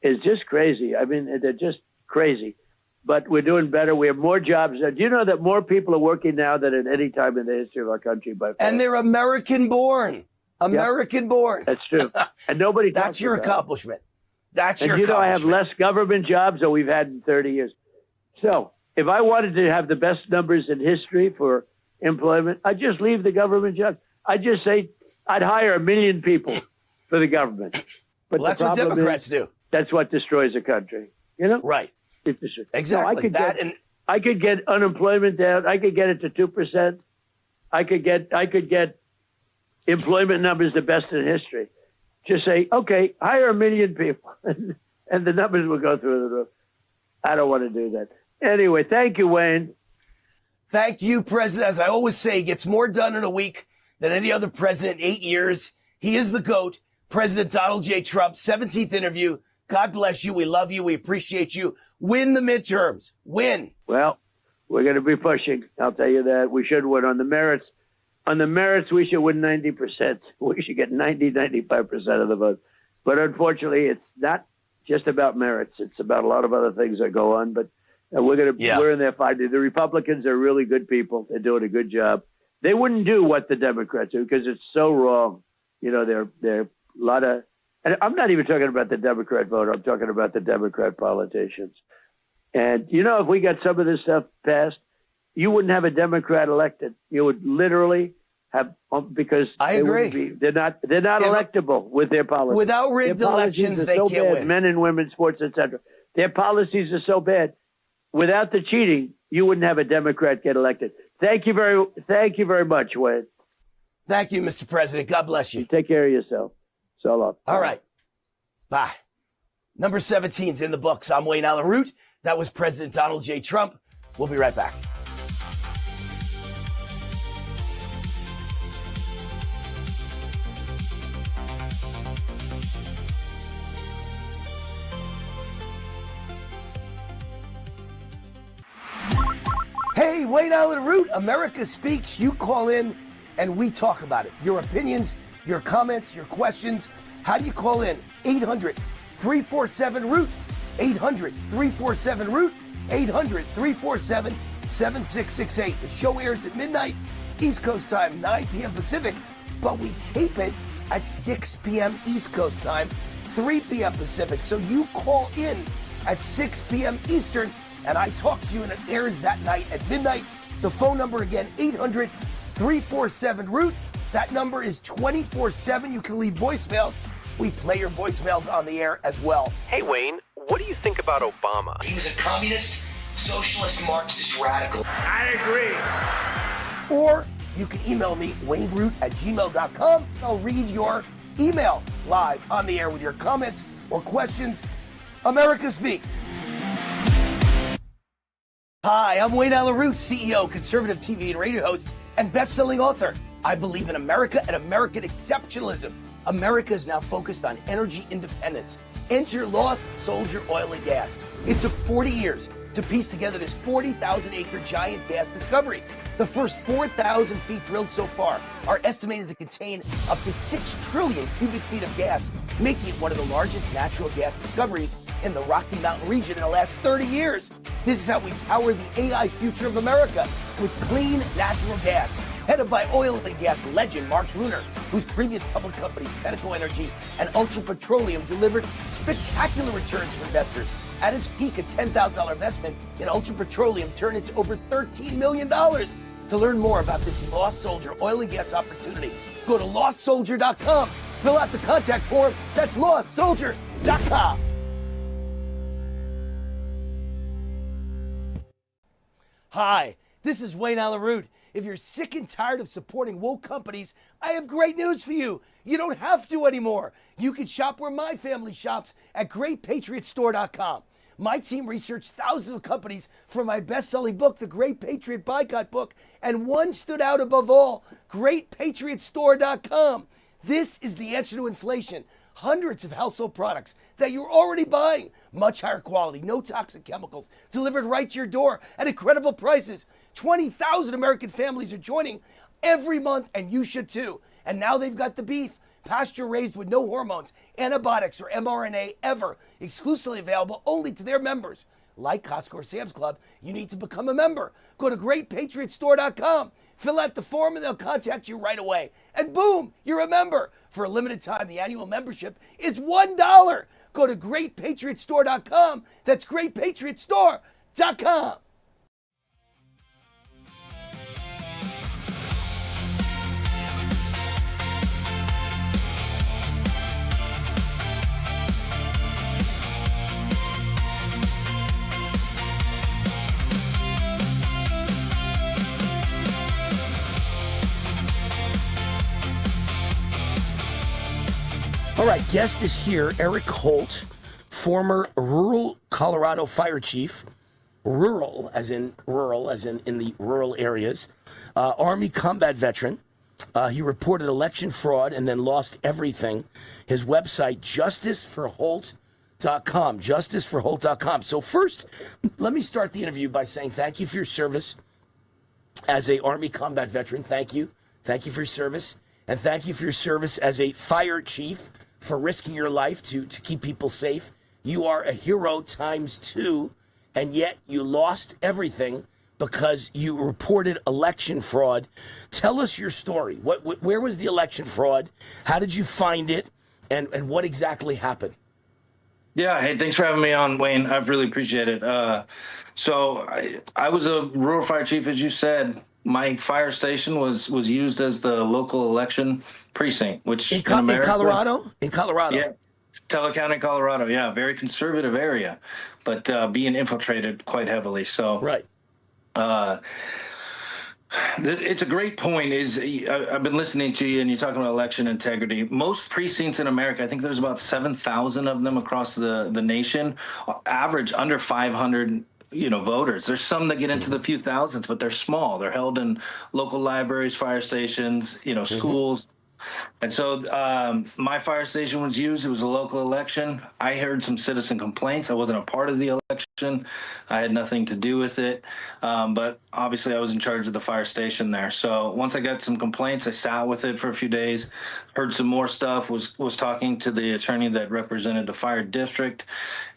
is just crazy. I mean, they're just crazy. But we're doing better. We have more jobs. Do you know that more people are working now than at any time in the history of our country? By far? And they're American born. American born. That's true. And nobody. That's your accomplishment. That's your accomplishment. I have less government jobs than we've had in 30 years. So if I wanted to have the best numbers in history for employment, I'd just leave the government job. I'd just say I'd hire 1 million people for the government. But that's what Democrats do. That's what destroys a country. Right. Exactly. No, I could get unemployment down. I could get it to 2%. I could get employment numbers the best in history. Just say, okay, hire 1 million people, and the numbers will go through the roof. I don't want to do that. Anyway, thank you, Wayne. Thank you, President. As I always say, he gets more done in a week than any other president in 8 years. He is the GOAT, President Donald J. Trump, 17th interview. God bless you. We love you. We appreciate you. Win the midterms. Win. Well, we're going to be pushing. I'll tell you that. We should win on the merits. On the merits, we should win 90%. We should get 95% of the vote. But unfortunately, it's not just about merits. It's about a lot of other things that go on. But we're in there fighting. The Republicans are really good people. They're doing a good job. They wouldn't do what the Democrats do because it's so wrong. They're a lot of. And I'm not even talking about the Democrat voter. I'm talking about the Democrat politicians. And, if we got some of this stuff passed, you wouldn't have a Democrat elected. You would literally have, because I agree. They're not electable with their policies. Without rigged elections, they can't win. Men and women, sports, etc. Their policies are so bad. Without the cheating, you wouldn't have a Democrat get elected. Thank you very much, Wayne. Thank you, Mr. President. God bless you. Take care of yourself. So long. All right. Bye. Number 17's in the books. I'm Wayne Allyn Root. That was President Donald J. Trump. We'll be right back. Hey, Wayne Allyn Root. America speaks. You call in and we talk about it. Your opinions, your comments, your questions. How do you call in? 800-347-ROOT. 800-347-ROOT. 800-347-7668. The show airs at midnight, East Coast time, 9 p.m. Pacific, but we tape it at 6 p.m. East Coast time, 3 p.m. Pacific. So you call in at 6 p.m. Eastern, and I talk to you, and it airs that night at midnight. The phone number again, 800-347-ROOT. 347-ROOT. That number is 24/7. You can leave voicemails. We play your voicemails on the air as well. Hey, Wayne, what do you think about Obama? He was a communist, socialist, Marxist radical. I agree. Or you can email me, wayneroot@gmail.com. I'll read your email live on the air with your comments or questions. America speaks. Hi, I'm Wayne Allyn Root, CEO, conservative TV and radio host, and best-selling author. I believe in America and American exceptionalism. America is now focused on energy independence. Enter Lost Soldier Oil and Gas. It took 40 years to piece together this 40,000-acre giant gas discovery. The first 4,000 feet drilled so far are estimated to contain up to 6 trillion cubic feet of gas, making it one of the largest natural gas discoveries in the Rocky Mountain region in the last 30 years. This is how we power the AI future of America with clean natural gas. Headed by oil and gas legend Mark Bruner, whose previous public companies, Pinnacle Energy and Ultra Petroleum, delivered spectacular returns for investors. At its peak, a $10,000 investment in Ultra Petroleum turned into over $13 million. To learn more about this Lost Soldier oil and gas opportunity, go to lostsoldier.com. Fill out the contact form. That's lostsoldier.com. Hi, this is Wayne Allyn Root. If you're sick and tired of supporting woke companies, I have great news for you. You don't have to anymore. You can shop where my family shops at GreatPatriotStore.com. My team researched thousands of companies for my best-selling book, The Great Patriot Boycott Book, and one stood out above all, GreatPatriotStore.com. This is the answer to inflation. Hundreds of household products that you're already buying. Much higher quality, no toxic chemicals, delivered right to your door at incredible prices. 20,000 American families are joining every month, and you should too. And now they've got the beef, pasture raised with no hormones, antibiotics, or mRNA ever, exclusively available only to their members. Like Costco or Sam's Club, you need to become a member. Go to GreatPatriotStore.com. Fill out the form and they'll contact you right away. And boom, you're a member. For a limited time, the annual membership is $1. Go to GreatPatriotStore.com. That's GreatPatriotStore.com. All right, guest is here, Eric Holt, former rural Colorado fire chief, rural as in in the rural areas, Army combat veteran. He reported election fraud and then lost everything. His website, justiceforholt.com, justiceforholt.com. So first, let me start the interview by saying thank you for your service as a Army combat veteran. Thank you. Thank you for your service. And thank you for your service as a fire chief, for risking your life to keep people safe. You are a hero times 2, and yet you lost everything because you reported election fraud. Tell us your story. Where was the election fraud? How did you find it? And what exactly happened? Yeah, hey, thanks for having me on, Wayne. I really appreciate it. So I was a rural fire chief, as you said. My fire station was used as the local election precinct, which in Colorado? Yeah, Teller County, Colorado. Yeah, very conservative area, but being infiltrated quite heavily. So right. It's a great point. I've been listening to you, and you're talking about election integrity. Most precincts in America, I think there's about 7,000 of them across the nation, average under 500 voters. There's some that get into the few thousands, but they're small. They're held in local libraries, fire stations, schools. And so my fire station was used. It was a local election. I heard some citizen complaints. I wasn't a part of the election. I had nothing to do with it. But obviously I was in charge of the fire station there. So once I got some complaints, I sat with it for a few days, heard some more stuff, was talking to the attorney that represented the fire district.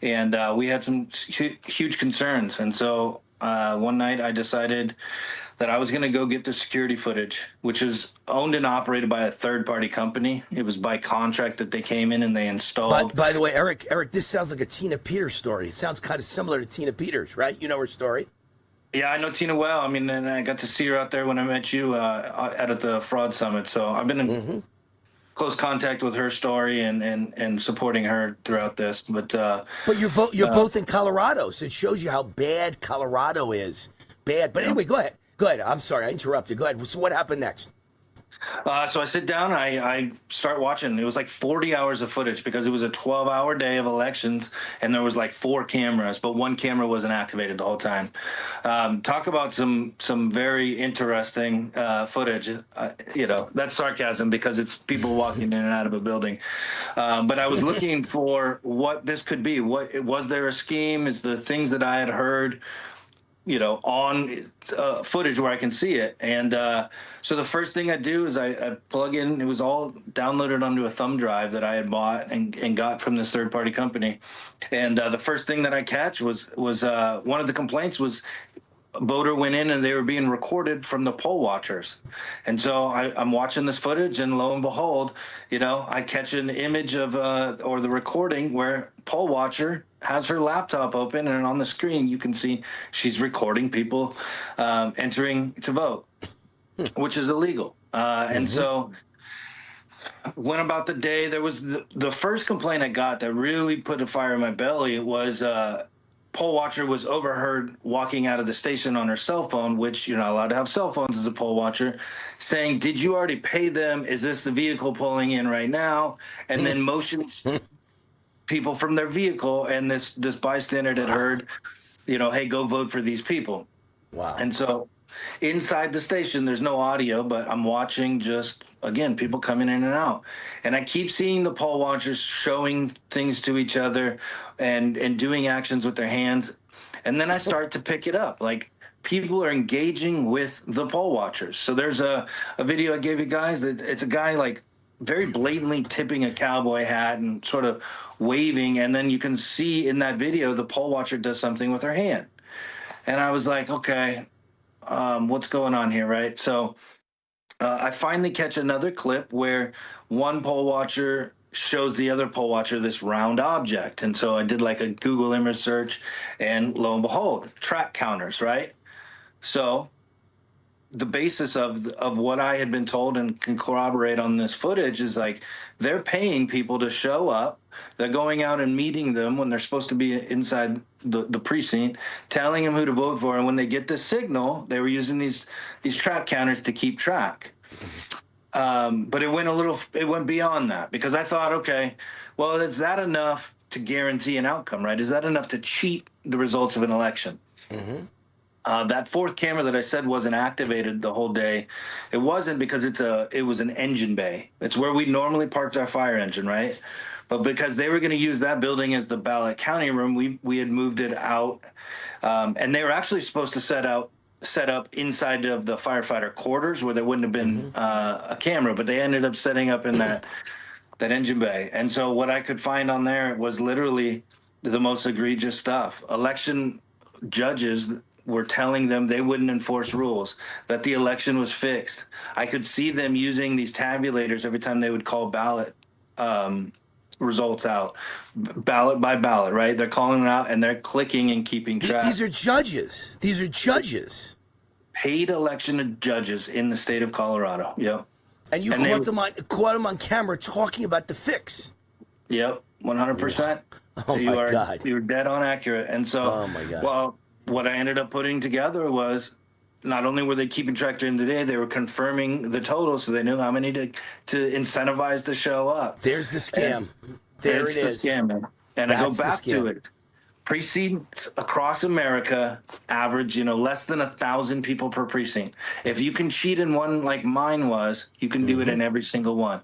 And we had some huge concerns. And so one night I decided that I was going to go get the security footage, which is owned and operated by a third-party company. It was by contract that they came in and they installed. By the way, Eric, this sounds like a Tina Peters story. It sounds kind of similar to Tina Peters, right? You know her story? Yeah, I know Tina well. I mean, and I got to see her out there when I met you out at the Fraud Summit. So I've been in close contact with her story and supporting her throughout this. But you're both in Colorado, so it shows you how bad Colorado is. Bad. But anyway, go ahead. Go ahead. I'm sorry, I interrupted. Go ahead. So what happened next? So I sit down, I start watching. It was like 40 hours of footage because it was a 12-hour day of elections, and there was like 4 cameras, but one camera wasn't activated the whole time. Talk about some very interesting footage. That's sarcasm because it's people walking in and out of a building. But I was looking for what this could be. What was there a scheme? Is the things that I had heard on footage where I can see it. And so the first thing I do is I plug in, it was all downloaded onto a thumb drive that I had bought and got from this third-party company. And the first thing that I catch was one of the complaints was a voter went in and they were being recorded from the poll watchers. And so I'm watching this footage, and lo and behold, I catch an image of or the recording where poll watcher has her laptop open, and on the screen you can see she's recording people entering to vote, which is illegal. And so went about the day. There was the first complaint I got that really put a fire in my belly was poll watcher was overheard walking out of the station on her cell phone, which you're not allowed to have cell phones as a poll watcher, saying, "Did you already pay them? Is this the vehicle pulling in right now?" And then motions people from their vehicle, and this bystander had heard, hey, go vote for these people. Wow. And so inside the station, there's no audio, but I'm watching just, again, people coming in and out. And I keep seeing the poll watchers showing things to each other and doing actions with their hands. And then I start to pick it up. Like, people are engaging with the poll watchers. So there's a video I gave you guys that it's a guy like very blatantly tipping a cowboy hat and sort of waving. And then you can see in that video, the poll watcher does something with her hand. And I was like, okay, what's going on here, right? So I finally catch another clip where one poll watcher shows the other poll watcher this round object. And so I did like a Google image search, and lo and behold, track counters, right? So the basis of what I had been told and can corroborate on this footage is like they're paying people to show up. They're going out and meeting them when they're supposed to be inside the precinct, telling them who to vote for. And when they get the signal, they were using these track counters to keep track. But it went beyond that, because I thought, okay, well, is that enough to guarantee an outcome, right? Is that enough to cheat the results of an election? That fourth camera that I said wasn't activated the whole day. It wasn't because it was an engine bay. It's where we normally parked our fire engine, right? But because they were going to use that building as the ballot counting room, we had moved it out, and they were actually supposed to set up inside of the firefighter quarters where there wouldn't have been a camera, but they ended up setting up in that engine bay. And so what I could find on there was literally the most egregious stuff. Election judges were telling them they wouldn't enforce rules, that the election was fixed. I could see them using these tabulators every time they would call ballot results out, ballot by ballot, right? They're calling it out and they're clicking and keeping track. These are judges. These are judges. Paid election judges in the state of Colorado. Yep. And you caught them on camera talking about the fix. Yep, 100%. Oh my God. You're dead on accurate. And so, oh my God. Well, what I ended up putting together was not only were they keeping track during the day, they were confirming the total, so they knew how many to incentivize to show up. There's the scam. There it is. The scam, man. And I go back to it. Precincts across America average, less than 1,000 people per precinct. If you can cheat in one like mine was, you can do it in every single one.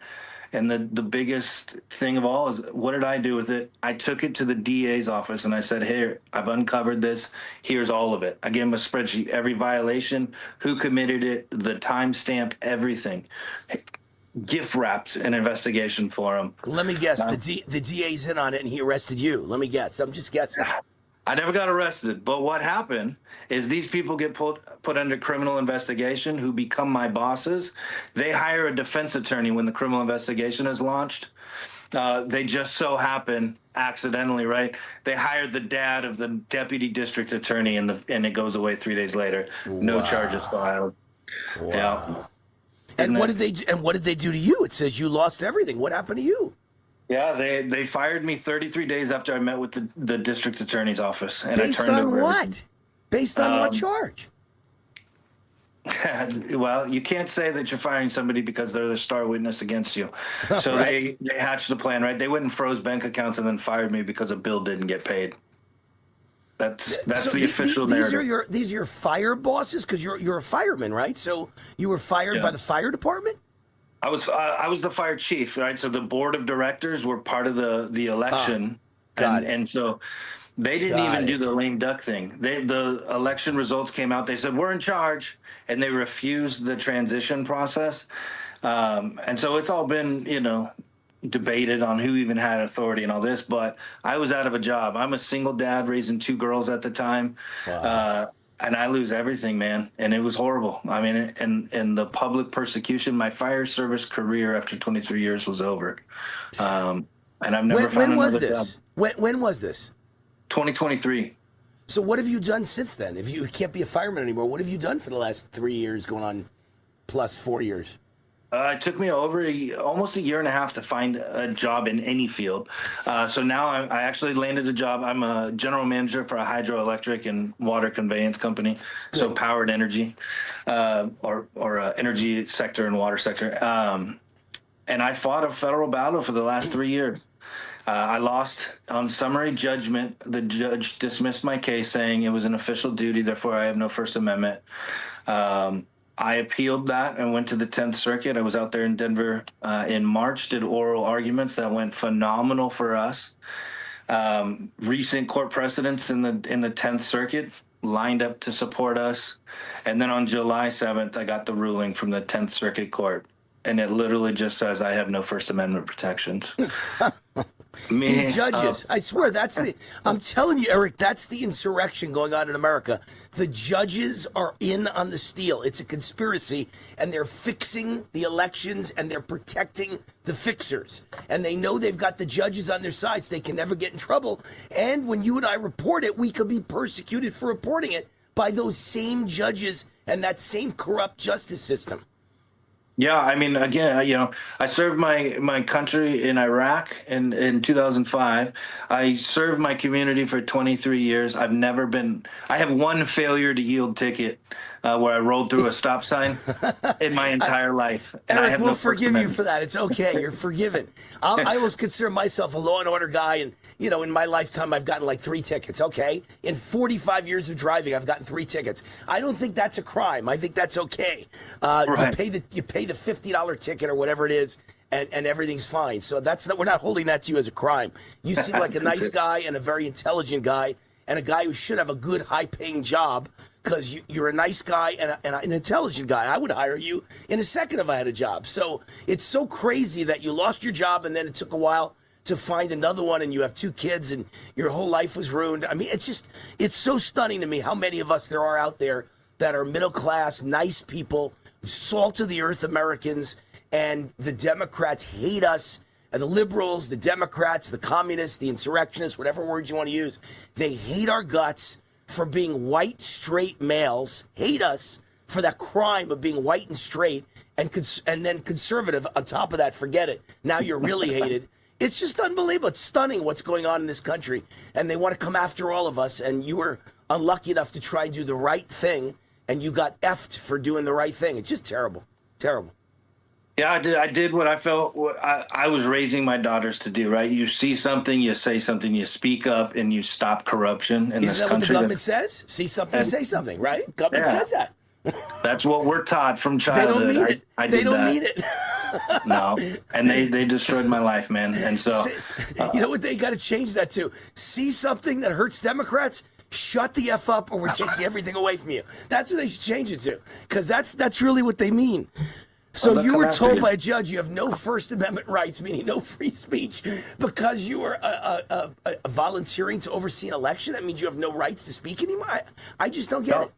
And the biggest thing of all is, what did I do with it? I took it to the DA's office and I said, here, I've uncovered this. Here's all of it. I gave him a spreadsheet, every violation, who committed it, the timestamp, everything. Gift wrapped an investigation for him. Let me guess, the DA's in on it and he arrested you. Let me guess. I'm just guessing. I never got arrested, but what happened is these people get put under criminal investigation who become my bosses. They hire a defense attorney when the criminal investigation is launched, They just so happen, accidentally, right? They hired the dad of the deputy district attorney, and it goes away 3 days later. No charges filed. Wow. Yeah. And what did they do to you? It says you lost everything. What happened to you? Yeah, they fired me 33 days after I met with the district attorney's office. And Based I turned on over what? Based on what charge? Well, you can't say that you're firing somebody because they're the star witness against you. So Right. they hatched the plan, right? They went and froze bank accounts and then fired me because a bill didn't get paid. That's So the official narrative. These are your fire bosses, because you're a fireman, right? So you were fired by the fire department? I was the fire chief, right? So the board of directors were part of the election, and so they didn't even do the lame duck thing. The election results came out. They said we're in charge, and they refused the transition process. And so it's all been, debated on who even had authority and all this. But I was out of a job. I'm a single dad raising 2 girls at the time. Wow. And I lose everything, man. And it was horrible. I mean, and the public persecution, my fire service career after 23 years was over. And I've never found another job. When was this? 2023. So what have you done since then? If you can't be a fireman anymore, what have you done for the last 3 years, going on plus 4 years? It took me almost a year and a half to find a job in any field. So now I actually landed a job. I'm a general manager for a hydroelectric and water conveyance company. Good. So powered energy, or energy sector and water sector. And I fought a federal battle for the last 3 years. I lost on summary judgment. The judge dismissed my case, saying it was an official duty, therefore I have no First Amendment. I appealed that and went to the 10th Circuit. I was out there in Denver in March, did oral arguments that went phenomenal for us. Recent court precedents in the 10th Circuit lined up to support us. And then on July 7th, I got the ruling from the 10th Circuit Court. And it literally just says I have no First Amendment protections. These judges, I swear, I'm telling you, Eric, that's the insurrection going on in America. The judges are in on the steal. It's a conspiracy, and they're fixing the elections, and they're protecting the fixers. And they know they've got the judges on their sides. They can never get in trouble. And when you and I report it, we could be persecuted for reporting it by those same judges and that same corrupt justice system. Yeah, I mean, again, I served my country in Iraq in 2005. I served my community for 23 years. I have one failure to yield ticket where I rolled through a stop sign in my entire life. And Eric, we'll forgive you for that. It's okay. You're forgiven. I always consider myself a law and order guy. And, in my lifetime, I've gotten like 3 tickets. Okay. In 45 years of driving, I've gotten 3 tickets. I don't think that's a crime. I think that's okay. Right. You pay the $50 ticket or whatever it is, and everything's fine. So we're not holding that to you as a crime. You seem like a nice guy and a very intelligent guy and a guy who should have a good, high-paying job, because you're a nice guy and an intelligent guy. I would hire you in a second if I had a job. So it's so crazy that you lost your job and then it took a while to find another one, and you have 2 kids and your whole life was ruined. I mean, it's so stunning to me how many of us there are out there that are middle-class, nice people, salt-of-the-earth Americans, and the Democrats hate us. And the liberals, the Democrats, the communists, the insurrectionists, whatever words you want to use, they hate our guts for being white, straight males, hate us for that crime of being white and straight, and then conservative on top of that. Forget it. Now you're really hated. It's just unbelievable. It's stunning what's going on in this country. And they want to come after all of us. And you were unlucky enough to try and do the right thing, and you got effed for doing the right thing. It's just terrible. Terrible. Yeah, I did what I felt I was raising my daughters to do, right? You see something, you say something, you speak up, and you stop corruption in this country. Isn't that what the government says? See something, say something, right? Government says that. That's what we're taught from childhood. They don't mean it. They don't mean it. No, and they destroyed my life, man. And so, you know what they got to change that to? See something that hurts Democrats? Shut the F up, or we're taking everything away from you. That's what they should change it to, because that's really what they mean. So you were told by a judge you have no First Amendment rights, meaning no free speech, because you were volunteering to oversee an election? That means you have no rights to speak anymore? I just don't get it.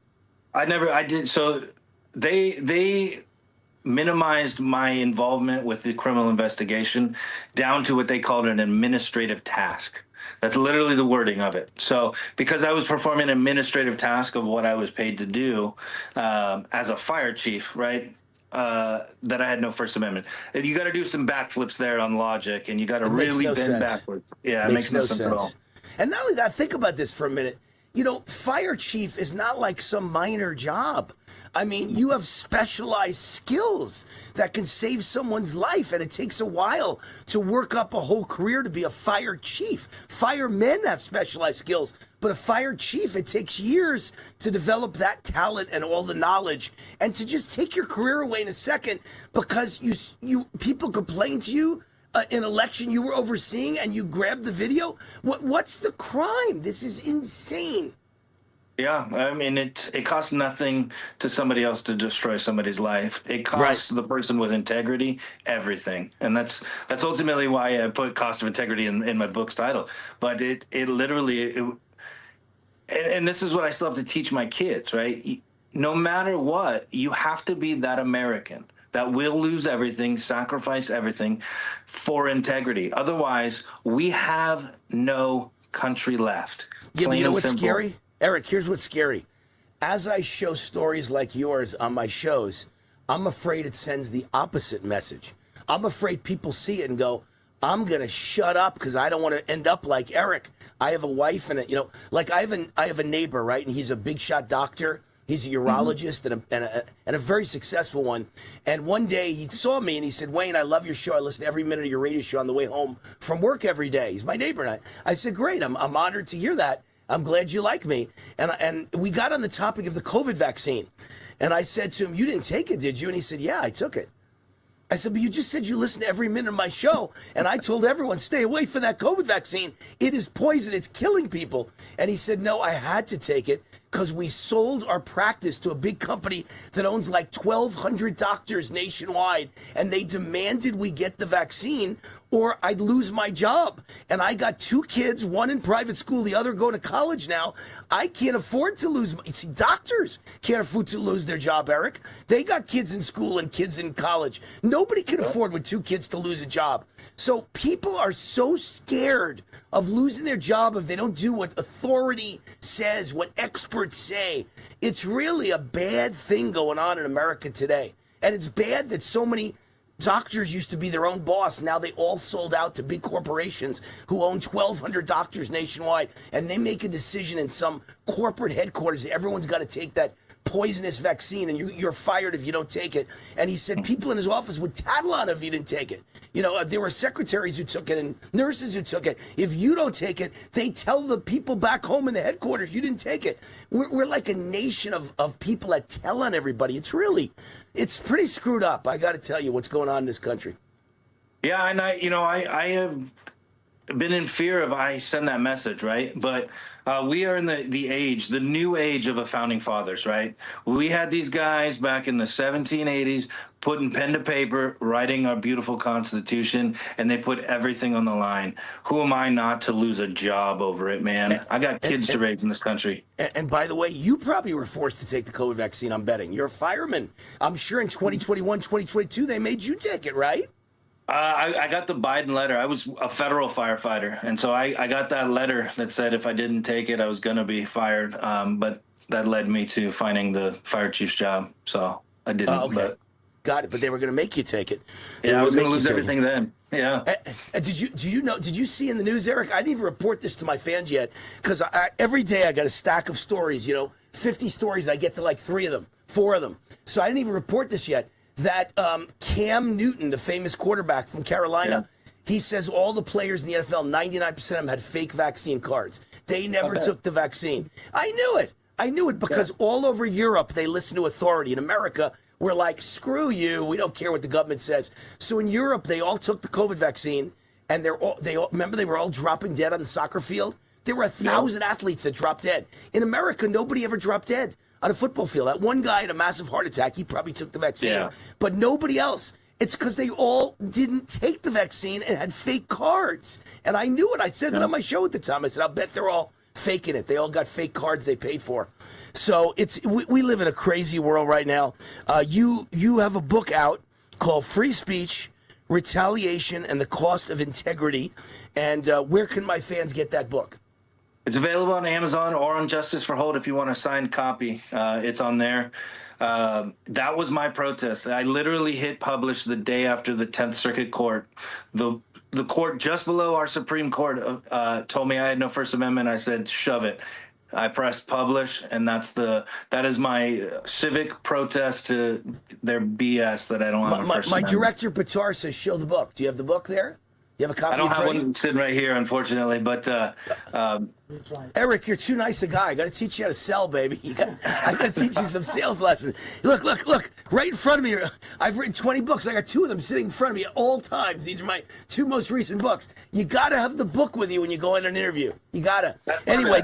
I did. So they minimized my involvement with the criminal investigation down to what they called an administrative task. That's literally the wording of it. So because I was performing an administrative task of what I was paid to do as a fire chief, right, that I had no First Amendment. And you got to do some backflips there on logic, and you got to really bend backwards. Yeah, it makes no sense at all. And not only that, think about this for a minute. You know, fire chief is not like some minor job. I mean, you have specialized skills that can save someone's life, and it takes a while to work up a whole career to be a fire chief. Firemen have specialized skills, but a fire chief, it takes years to develop that talent and all the knowledge, and to just take your career away in a second because you people complain to you an election you were overseeing and you grabbed the video. What's the crime? This is insane. Yeah, I mean, it costs nothing to somebody else to destroy somebody's life. It costs the person with integrity everything, and that's ultimately why I put cost of integrity in my book's title. But it literally, and this is what I still have to teach my kids, right? No matter what, you have to be that American that will lose everything, sacrifice everything for integrity. Otherwise, we have no country left. Yeah, but you know what's scary? Eric, here's what's scary. As I show stories like yours on my shows, I'm afraid it sends the opposite message. I'm afraid people see it and go, I'm going to shut up because I don't want to end up like Eric. I have a wife and, like I have a neighbor, right? And he's a big shot doctor. He's a urologist and a very successful one. And one day he saw me and he said, Wayne, I love your show. I listen to every minute of your radio show on the way home from work every day. He's my neighbor. And I said, great. I'm honored to hear that. I'm glad you like me. And we got on the topic of the COVID vaccine. And I said to him, you didn't take it, did you? And he said, yeah, I took it. I said, but you just said you listen to every minute of my show. And I told everyone, stay away from that COVID vaccine. It is poison. It's killing people. And he said, no, I had to take it because we sold our practice to a big company that owns like 1,200 doctors nationwide. And they demanded we get the vaccine or I'd lose my job. And I got 2 kids, one in private school, the other going to college now. I can't afford to lose. See, doctors can't afford to lose their job, Eric. They got kids in school and kids in college. Nobody can afford with 2 kids to lose a job. So people are so scared of losing their job if they don't do what authority says, what experts say. It's really a bad thing going on in America today. And it's bad that so many doctors used to be their own boss. Now they all sold out to big corporations who own 1,200 doctors nationwide. And they make a decision in some corporate headquarters. Everyone's got to take that poisonous vaccine and you're fired if you don't take it. And he said people in his office would tattle on it if you didn't take it. There were secretaries who took it and nurses who took it. If you don't take it, they tell the people back home in the headquarters you didn't take it. We're like a nation of people that tell on everybody. It's pretty screwed up. I got to tell you what's going on in this country. Yeah, and I have been in fear of I send that message, right? But we are in the new age of the founding fathers, right? We had these guys back in the 1780s putting pen to paper, writing our beautiful Constitution, and they put everything on the line. Who am I not to lose a job over it, man? I got kids to raise in this country. And by the way, you probably were forced to take the COVID vaccine, I'm betting. You're a fireman. I'm sure in 2021, 2022, they made you take it, right? I got the Biden letter. I was a federal firefighter, and so I got that letter that said if I didn't take it, I was going to be fired. But that led me to finding the fire chief's job, so I didn't. Okay. But, got it. But they were going to make you take it. I was going to lose everything then. Yeah. Did you see in the news, Eric? I didn't even report this to my fans yet because every day I got a stack of stories. 50 stories. I get to like 3 of them, 4 of them. So I didn't even report this yet. That Cam Newton, the famous quarterback from Carolina, he says all the players in the NFL, 99% of them had fake vaccine cards. They never took the vaccine. I knew it because all over Europe, they listen to authority. In America, we're like, screw you. We don't care what the government says. So in Europe, they all took the COVID vaccine, and remember they were all dropping dead on the soccer field? There were 1,000 athletes that dropped dead. In America, nobody ever dropped dead on a football field. That one guy had a massive heart attack. He probably took the vaccine, but nobody else. It's because they all didn't take the vaccine and had fake cards. And I knew it. I said that on my show at the time. I said, I'll bet they're all faking it. They all got fake cards they paid for. So we live in a crazy world right now. You have a book out called Free Speech, Retaliation, and the Cost of Integrity. And where can my fans get that book? It's available on Amazon or on Justice for Holt if you want a signed copy. It's on there. That was my protest. I literally hit publish the day after the 10th Circuit Court. The court just below our Supreme Court told me I had no First Amendment. I said, shove it. I pressed publish, and that is my civic protest to their BS that I don't have a First My Amendment. director, Patar, says show the book. Do you have the book there? You have a copy? I don't have one sitting right here, unfortunately, but Eric, you're too nice a guy. I got to teach you how to sell, baby. I got to teach you some sales lessons. Look, right in front of me. I've written 20 books. I got 2 of them sitting in front of me at all times. These are my 2 most recent books. You got to have the book with you when you go in an interview. You got to. Anyway,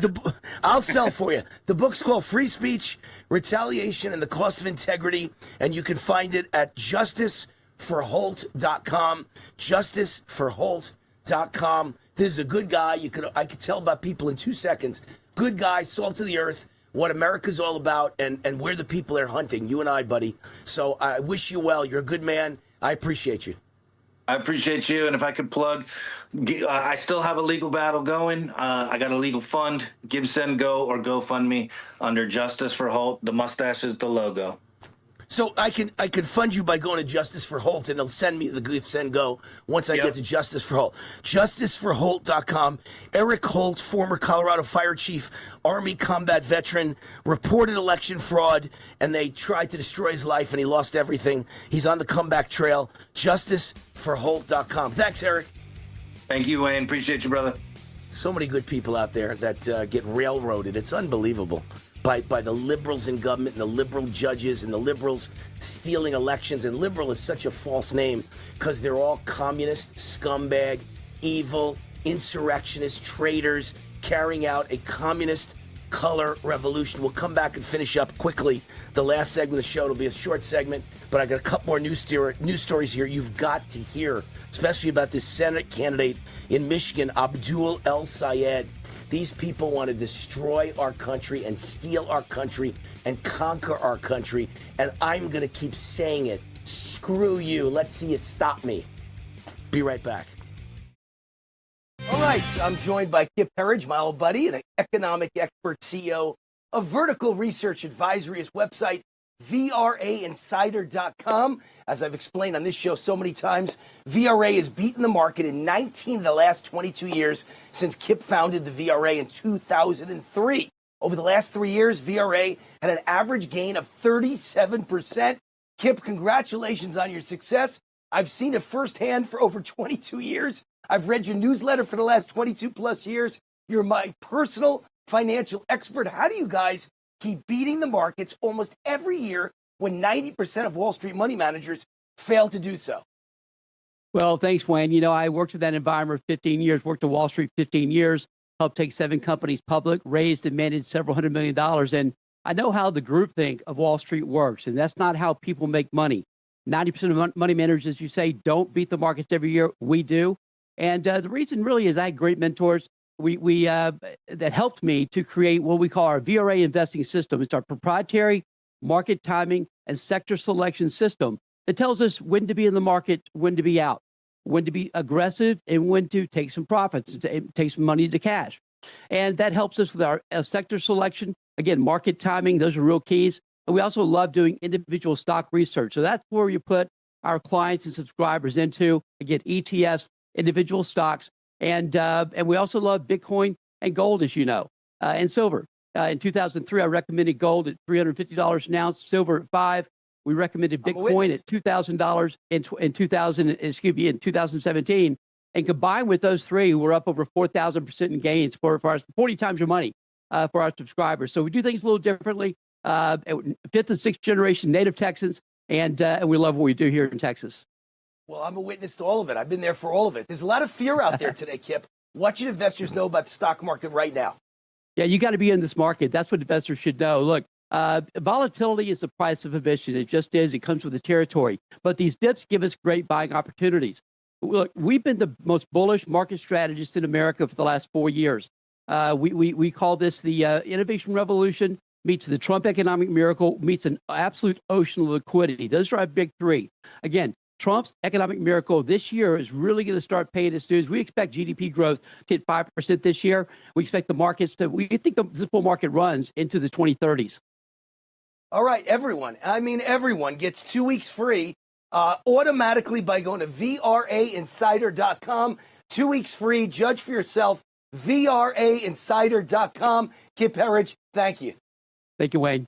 I'll sell for you. The book's called Free Speech, Retaliation, and the Cost of Integrity, and you can find it at justiceforholt.com. Justiceforholt.com. This is a good guy. I could tell about people in 2 seconds. Good guy, salt of the earth, what America's all about, and where the people are hunting. You and I, buddy. So I wish you well. You're a good man. I appreciate you. I appreciate you. And if I could plug, I still have a legal battle going. I got a legal fund, Give, Send, Go, or GoFundMe under Justice for Holt. The mustache is the logo. So I can fund you by going to Justice for Holt, and it'll send me the Give, Send, Go once I get to Justice for Holt. JusticeForHolt.com. Eric Holt, former Colorado Fire Chief, Army combat veteran, reported election fraud, and they tried to destroy his life, and he lost everything. He's on the comeback trail. JusticeForHolt.com. Thanks, Eric. Thank you, Wayne. Appreciate you, brother. So many good people out there that get railroaded. It's unbelievable. By the liberals in government and the liberal judges and the liberals stealing elections. And liberal is such a false name because they're all communist, scumbag, evil, insurrectionists, traitors, carrying out a communist color revolution. We'll come back and finish up quickly. The last segment of the show will be a short segment, but I got a couple more news stories here you've got to hear, especially about this Senate candidate in Michigan, Abdul El Sayed. These people want to destroy our country and steal our country and conquer our country. And I'm going to keep saying it. Screw you. Let's see you stop me. Be right back. All right. I'm joined by Kip Herridge, my old buddy, and an economic expert, CEO of Vertical Research Advisory. His website, VRAinsider.com. As I've explained on this show so many times, VRA has beaten the market in 19 of the last 22 years since Kip founded the VRA in 2003. Over the last 3 years, VRA had an average gain of 37%. Kip, congratulations on your success. I've seen it firsthand for over 22 years. I've read your newsletter for the last 22 plus years. You're my personal financial expert. How do you guys keep beating the markets almost every year when 90% of Wall Street money managers fail to do so? Well, thanks, Wayne. You know, I worked in that environment for 15 years, worked at Wall Street 15 years, helped take 7 companies public, raised and managed several $100 million. And I know how the groupthink of Wall Street works, and that's not how people make money. 90% of money managers, as you say, don't beat the markets every year. We do. And the reason really is I had great mentors that helped me to create what we call our VRA investing system. It's our proprietary market timing and sector selection system that tells us when to be in the market, when to be out, when to be aggressive, and when to take some profits, take some money to cash. And that helps us with our sector selection. Again, market timing, those are real keys. And we also love doing individual stock research. So that's where you put our clients and subscribers into, again, ETFs, individual stocks. And we also love Bitcoin and gold, as you know, and silver. In 2003, I recommended gold at $350 an ounce, silver at $5. We recommended Bitcoin at $2,000 in 2017. And combined with those three, we're up over 4,000% in gains for our 40 times your money for our subscribers. So we do things a little differently. 5th and 6th generation native Texans, and we love what we do here in Texas. Well, I'm a witness to all of it. I've been there for all of it. There's a lot of fear out there today, Kip. What should investors know about the stock market right now? Yeah, you got to be in this market. That's what investors should know. Look, volatility is the price of admission. It just is. It comes with the territory. But these dips give us great buying opportunities. Look, we've been the most bullish market strategists in America for the last 4 years. We call this the innovation revolution meets the Trump economic miracle meets an absolute ocean of liquidity. Those are our big three. Again, Trump's economic miracle this year is really going to start paying its dues. We expect GDP growth to hit 5% this year. We expect the markets to, we think this bull market runs into the 2030s. All right, everyone. I mean, everyone gets 2 weeks free automatically by going to VRAinsider.com. 2 weeks free. Judge for yourself. VRAinsider.com. Kip Herridge, thank you. Thank you, Wayne.